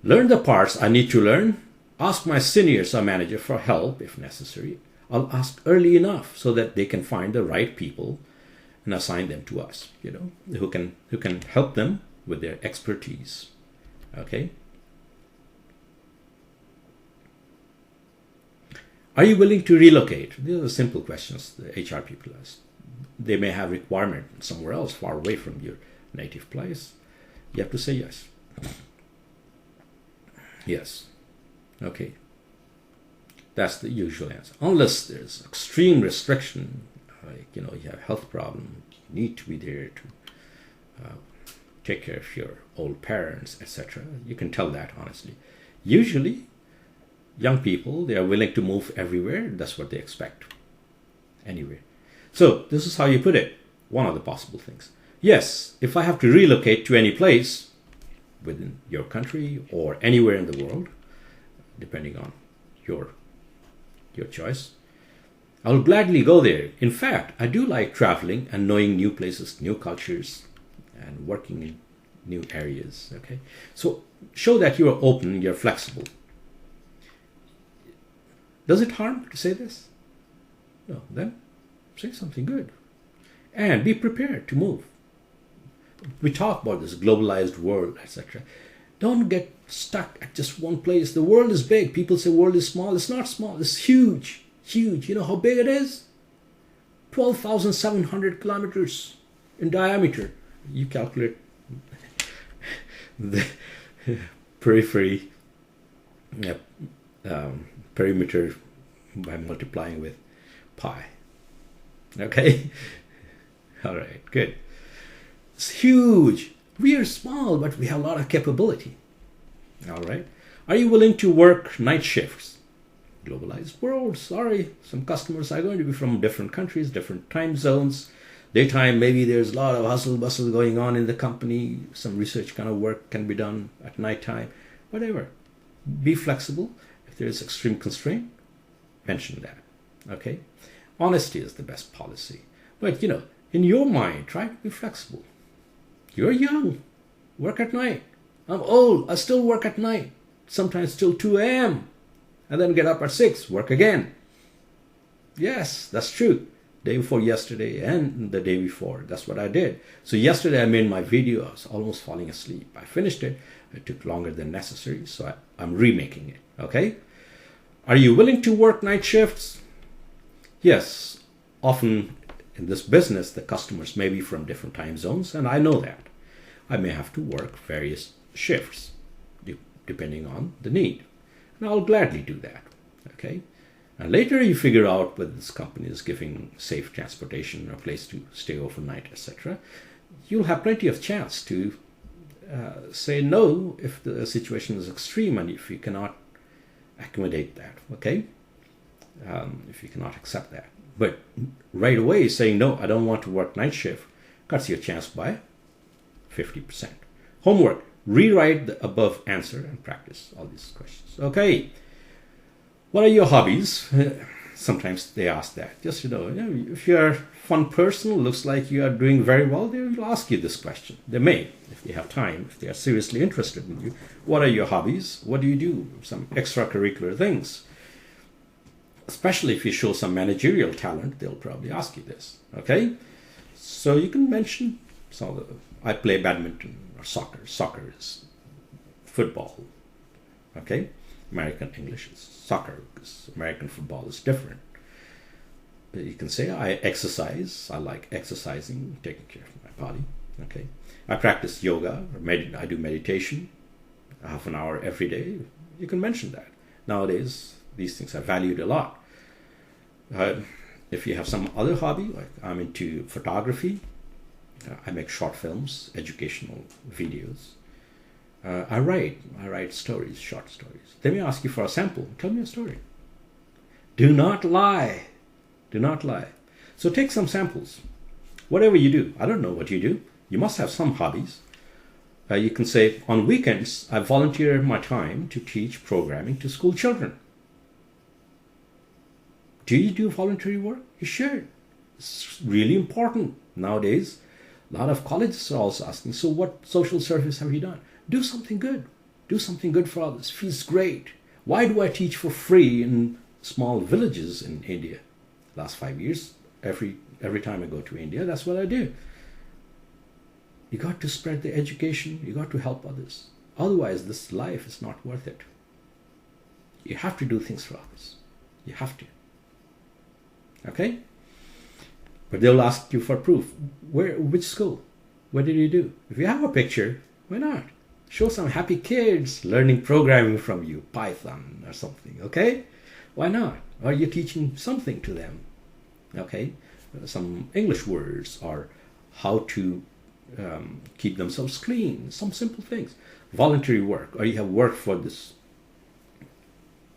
Learn the parts I need to learn. Ask my seniors or manager for help if necessary. I'll ask early enough so that they can find the right people and assign them to us, who can help them with their expertise. Okay? Are you willing to relocate? These are simple questions the HR people ask. They may have requirement somewhere else, far away from your native place. You have to say yes. Yes. Okay. That's the usual answer. Unless there's extreme restriction, like, you have health problem, you need to be there to take care of your old parents, etc. You can tell that honestly. Usually, young people, they are willing to move everywhere. That's what they expect. Anyway. So this is how you put it. One of the possible things. Yes, if I have to relocate to any place within your country or anywhere in the world, depending on your choice, I'll gladly go there. In fact, I do like traveling and knowing new places, new cultures, and working in new areas. Okay, so show that you are open, you're flexible. Does it harm to say this? No, then say something good. And be prepared to move. We talk about this globalized world, etc. Don't get stuck at just one place. The world is big. People say world is small. It's not small. It's huge. Huge. You know how big it is? 12,700 kilometers in diameter. You calculate the perimeter by multiplying with pie. Okay? All right, good. It's huge. We are small, but we have a lot of capability. All right. Are you willing to work night shifts? Globalized world, sorry. Some customers are going to be from different countries, different time zones. Daytime, maybe there's a lot of hustle bustle going on in the company. Some research kind of work can be done at nighttime. Whatever. Be flexible. If there is extreme constraint, mention that. Okay? Honesty is the best policy. But, in your mind, try to be flexible. You're young. Work at night. I'm old. I still work at night. Sometimes till 2 a.m. And then get up at 6, work again. Yes, that's true. Day before yesterday and the day before. That's what I did. So yesterday I made my video. I was almost falling asleep. I finished it. It took longer than necessary. So I'm remaking it. Okay? Are you willing to work night shifts? Yes. Often in this business, the customers may be from different time zones. And I know that. I may have to work various shifts depending on the need. And I'll gladly do that. Okay? And later you figure out whether this company is giving safe transportation, a place to stay overnight, etc. You'll have plenty of chance to say no if the situation is extreme and if you cannot accommodate that, okay? If you cannot accept that. But right away saying, no, I don't want to work night shift, cuts your chance by 50%. Homework, rewrite the above answer and practice all these questions. Okay. What are your hobbies? Sometimes they ask that. Just, if you're a fun person, looks like you are doing very well, they will ask you this question. They may, if they have time, if they are seriously interested in you. What are your hobbies? What do you do? Some extracurricular things. Especially if you show some managerial talent, they'll probably ask you this. Okay? So you can mention, I play badminton or soccer. Soccer is football. Okay? American English is soccer because American football is different. You can say, I exercise. I like exercising, taking care of my body. Okay. I practice yoga, or I do meditation, half an hour every day. You can mention that. Nowadays, these things are valued a lot. If you have some other hobby, like I'm into photography, I make short films, educational videos. I write stories, short stories. They may ask you for a sample. Tell me a story. Do not lie. Do not lie. So take some samples. Whatever you do. I don't know what you do. You must have some hobbies. You can say, on weekends, I volunteer my time to teach programming to school children. Do you do voluntary work? You should. It's really important. Nowadays, a lot of colleges are also asking, so what social service have you done? Do something good. Do something good for others. Feels great. Why do I teach for free in small villages in India? Last 5 years, every time I go to India, that's what I do. You got to spread the education. You got to help others. Otherwise, this life is not worth it. You have to do things for others. You have to. Okay? But they'll ask you for proof. Which school? What did you do? If you have a picture, why not? Show some happy kids learning programming from you, Python or something, okay? Why not? Or you're teaching something to them, okay? Some English words or how to keep themselves clean, some simple things. Voluntary work, or you have worked for this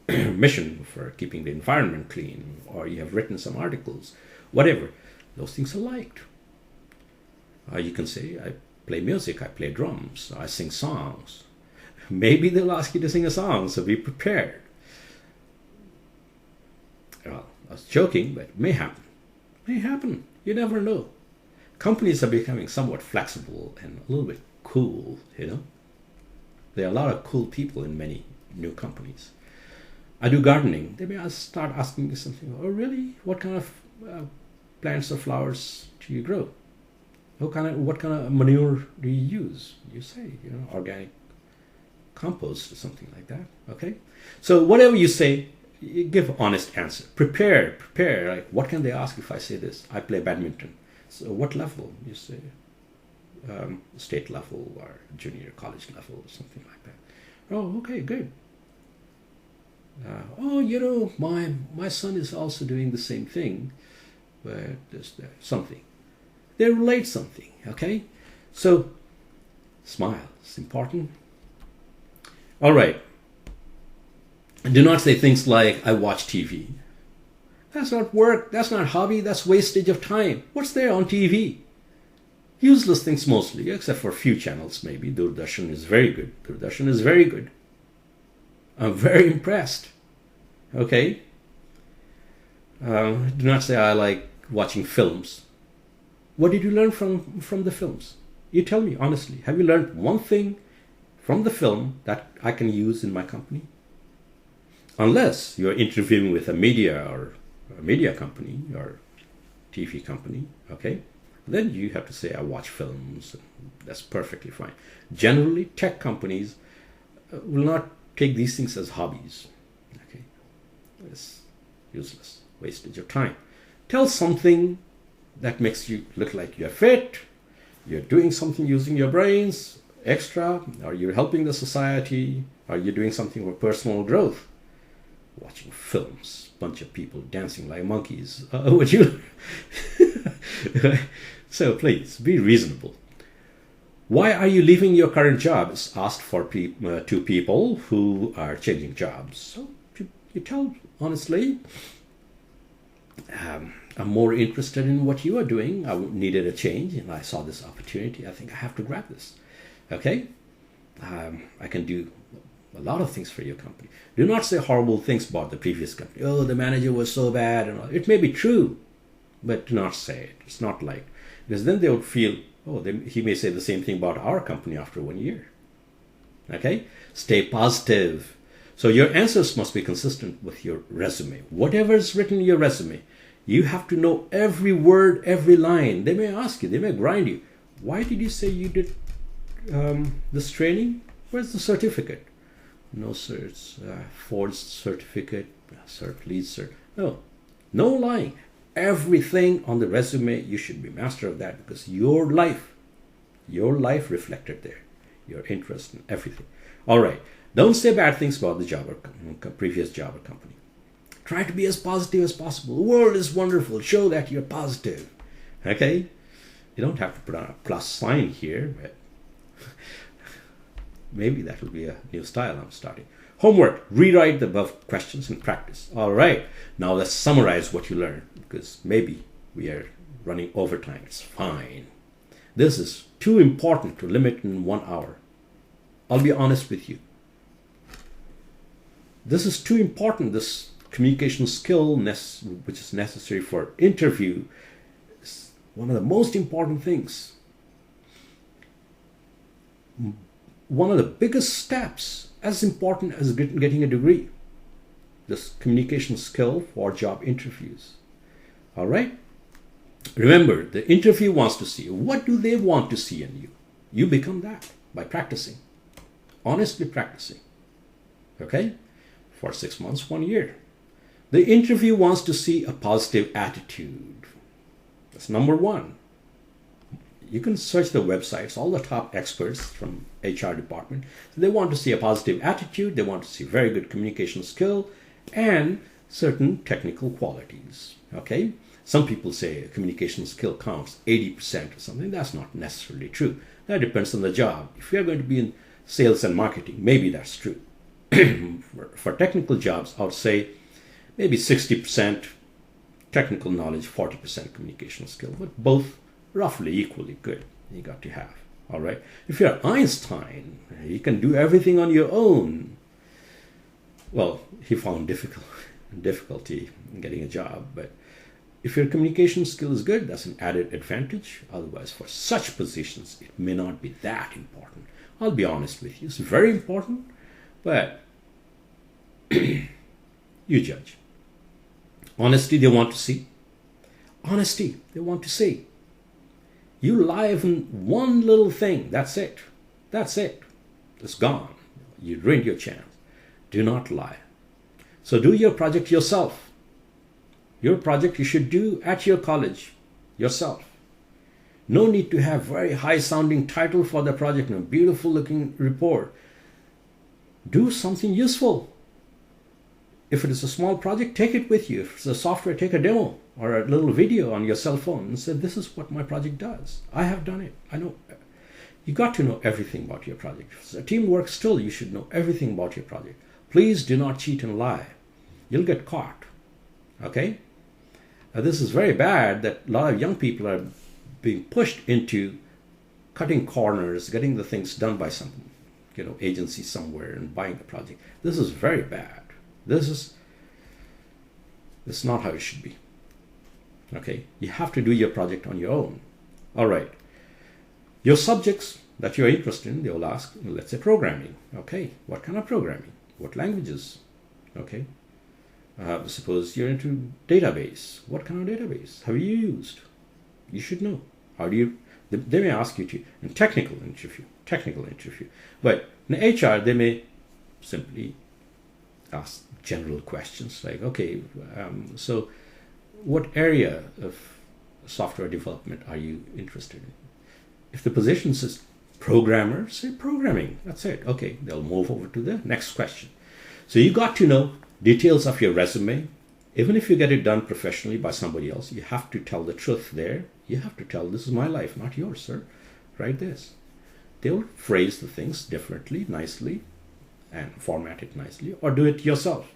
mission for keeping the environment clean, or you have written some articles, whatever. Those things are liked. You can say, I play music, I play drums, I sing songs. Maybe they'll ask you to sing a song, so be prepared. Well, I was joking, but it may happen. May happen. You never know. Companies are becoming somewhat flexible and a little bit cool, There are a lot of cool people in many new companies. I do gardening. They may start asking me something. Oh, really? What kind of plants or flowers do you grow? What kind of manure do you use? You say, organic compost or something like that. Okay? So whatever you say, you give an honest answer. Prepare. Like, what can they ask if I say this? I play badminton. So what level? You say state level or junior college level or something like that. Oh, okay, good. Oh, my son is also doing the same thing, but there's something. They relate something, okay? So, smile. It's important. All right. Do not say things like, I watch TV. That's not work. That's not hobby. That's wastage of time. What's there on TV? Useless things mostly, except for a few channels maybe. Doordarshan is very good. Doordarshan is very good. I'm very impressed. Okay? Do not say I like watching films. What did you learn from the films? You tell me honestly. Have you learned one thing from the film that I can use in my company? Unless you're interviewing with a media company or TV company, okay? Then you have to say, I watch films. That's perfectly fine. Generally, tech companies will not take these things as hobbies. Okay, it's useless, wastage of time. Tell something that makes you look like you're fit, you're doing something using your brains extra, or you're helping the society, or you're doing something for personal growth. Watching films, bunch of people dancing like monkeys. Would you? So please be reasonable. Why are you leaving your current job? It's asked for to people who are changing jobs. So you tell honestly, I'm more interested in what you are doing. I needed a change and I saw this opportunity. I think I have to grab this. Okay? I can do a lot of things for your company. Do not say horrible things about the previous company. Oh, the manager was so bad. And all. It may be true, but do not say it. It's not like, because then they would feel, oh, he may say the same thing about our company after 1 year. Okay? Stay positive. So your answers must be consistent with your resume. Whatever is written in your resume, you have to know every word, every line. They may ask you, they may grind you. Why did you say you did this training? Where's the certificate? No, sir, it's Ford's certificate, cert, lead cert. No lying. Everything on the resume, you should be master of that because your life reflected there, your interest in everything. All right, don't say bad things about the job or previous job or company. Try to be as positive as possible. The world is wonderful. Show that you're positive. Okay, you don't have to put on a plus sign here, but maybe that will be a new style I'm starting. Homework, rewrite the above questions and practice. All right, now let's summarize what you learned because maybe we are running overtime. It's fine. This is too important to limit in 1 hour. I'll be honest with you. This is too important. This communication skill, which is necessary for interview, is one of the most important things. One of the biggest steps, as important as getting a degree, this communication skill for job interviews. All right? Remember, the interview wants to see, what do they want to see in you? You become that by practicing, honestly practicing. Okay? For 6 months, 1 year. The interview wants to see a positive attitude. That's number one. You can search the websites, all the top experts from HR department. So they want to see a positive attitude, they want to see very good communication skill, and certain technical qualities. Okay? Some people say a communication skill counts 80% or something. That's not necessarily true. That depends on the job. If you're going to be in sales and marketing, maybe that's true. For technical jobs, I would say maybe 60% technical knowledge, 40% communication skill, but both roughly equally good you got to have. All right. If you're Einstein, you can do everything on your own. Well, he found difficulty in getting a job, but if your communication skill is good, that's an added advantage. Otherwise, for such positions, it may not be that important. I'll be honest with you. It's very important, but you judge. Honesty, they want to see. Honesty, they want to see. You lie in one little thing. That's it. That's it. It's gone. You ruined your chance. Do not lie. So do your project yourself. Your project you should do at your college yourself. No need to have very high sounding title for the project and a beautiful looking report. Do something useful. If it is a small project, take it with you. If it's a software, take a demo or a little video on your cell phone and say, this is what my project does. I have done it. I know. You got to know everything about your project. If it's a teamwork, still you should know everything about your project. Please do not cheat and lie. You'll get caught. Okay? Now, this is very bad that a lot of young people are being pushed into cutting corners, getting the things done by some, agency somewhere and buying the project. This is very bad. This is not how it should be. Okay? You have to do your project on your own. All right. Your subjects that you're interested in, they will ask, let's say programming. Okay, what kind of programming? What languages? Okay. Suppose you're into database. What kind of database have you used? You should know. How do you? They may ask you to in technical interview. But in HR, they may simply ask general questions like, okay, so what area of software development are you interested in? If the position says programmer, say programming. That's it. Okay, they'll move over to the next question. So you got to know details of your resume. Even if you get it done professionally by somebody else, you have to tell the truth there. You have to tell, this is my life, not yours, sir. Write this. They'll phrase the things differently, nicely, and format it nicely, or do it yourself.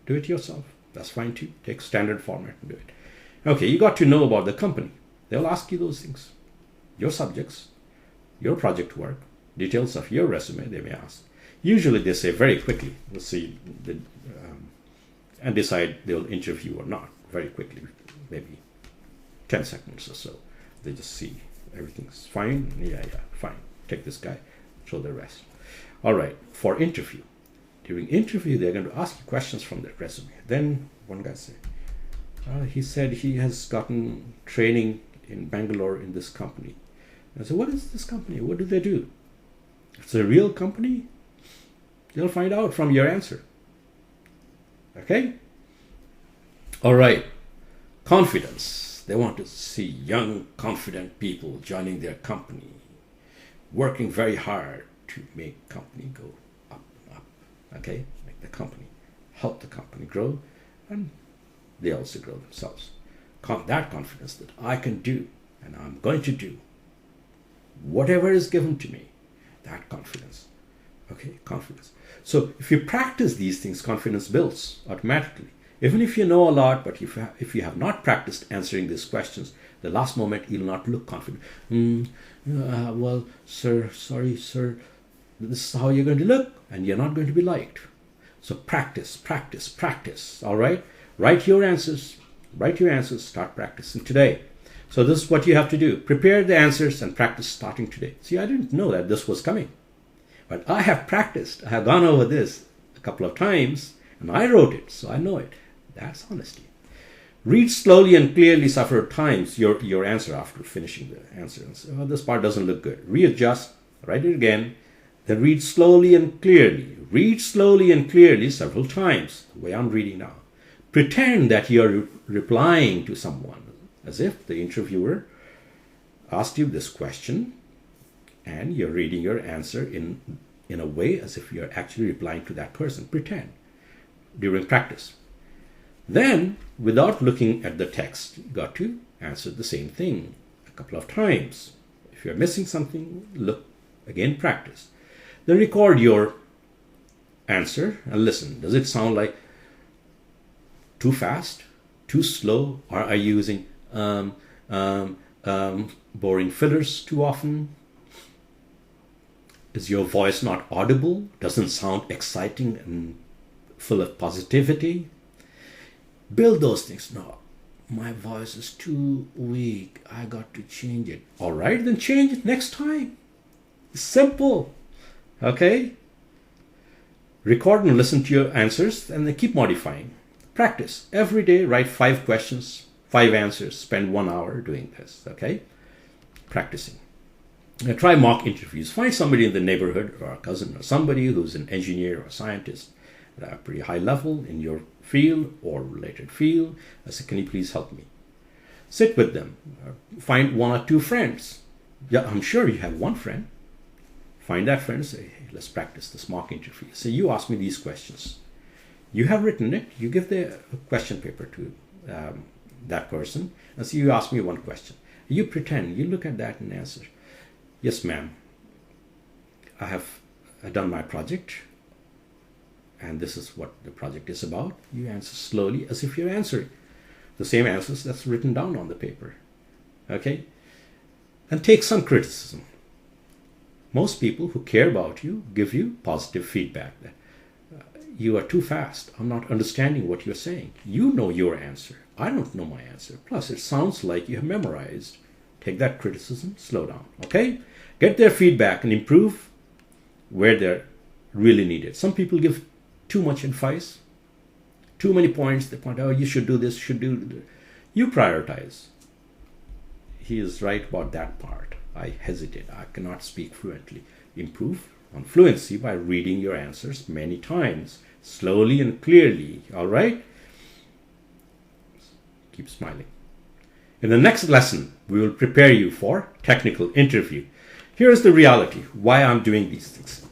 Do it yourself. That's fine too. Take standard format and do it. Okay, you got to know about the company. They'll ask you those things. Your subjects, your project work, details of your resume, they may ask. Usually they say very quickly, we'll see, and decide they'll interview or not very quickly, maybe 10 seconds or so. They just see everything's fine. Yeah, fine. Take this guy, show the rest. All right, for interview. During interview, they're going to ask you questions from their resume. Then one guy said, he said he has gotten training in Bangalore in this company. I said, what is this company? What do they do? If it's a real company, you'll find out from your answer. Okay? All right. Confidence. They want to see young, confident people joining their company, working very hard to make company go up and up. Okay? Make the company, help the company grow, and they also grow themselves. That confidence that I can do and I'm going to do whatever is given to me, that confidence. Okay, confidence. So if you practice these things, confidence builds automatically. Even if you know a lot, but if you have not practiced answering these questions, the last moment you'll not look confident. Well, sir, sorry, sir, this is how you're going to look, and you're not going to be liked. So practice, practice, practice. All right? Write your answers, start practicing today. So this is what you have to do. Prepare the answers and practice starting today. See, I didn't know that this was coming. But I have practiced. I have gone over this a couple of times, and I wrote it, so I know it. That's honesty. Read slowly and clearly several times your answer after finishing the answer. And say, oh, this part doesn't look good. Readjust, write it again, then read slowly and clearly. Read slowly and clearly several times, the way I'm reading now. Pretend that you're replying to someone, as if the interviewer asked you this question, and you're reading your answer in a way as if you're actually replying to that person. Pretend during practice. Then, without looking at the text, you got to answer the same thing a couple of times. If you're missing something, look again, practice. Then record your answer and listen. Does it sound like too fast, too slow, or are you using boring fillers too often? Is your voice not audible? Doesn't sound exciting and full of positivity? Build those things. No, my voice is too weak. I got to change it. All right, then change it next time. It's simple. Okay? Record and listen to your answers and then keep modifying. Practice. Every day, write 5 questions, 5 answers. Spend 1 hour doing this. Okay? Practicing. Now try mock interviews. Find somebody in the neighborhood or a cousin or somebody who's an engineer or scientist at a pretty high level in your field or related field. I say, can you please help me? Sit with them. Find 1 or 2 friends. Yeah, I'm sure you have 1 friend. Find that friend and say, hey, let's practice this mock interview. Say, you ask me these questions. You have written it. You give the question paper to that person. And so you ask me one question. You pretend, you look at that and answer, yes, ma'am, I have done my project, and this is what the project is about. You answer slowly as if you're answering the same answers that's written down on the paper. Okay? And take some criticism. Most people who care about you give you positive feedback. You are too fast. I'm not understanding what you're saying. You know your answer. I don't know my answer. Plus, it sounds like you have memorized. Take that criticism, slow down. Okay? Get their feedback and improve where they're really needed. Some people give too much advice, too many points. They point out, you should do this, should do this. You prioritize. He is right about that part. I hesitate. I cannot speak fluently. Improve on fluency by reading your answers many times, slowly and clearly. All right? Keep smiling. In the next lesson, we will prepare you for technical interview. Here is the reality, why I'm doing these things.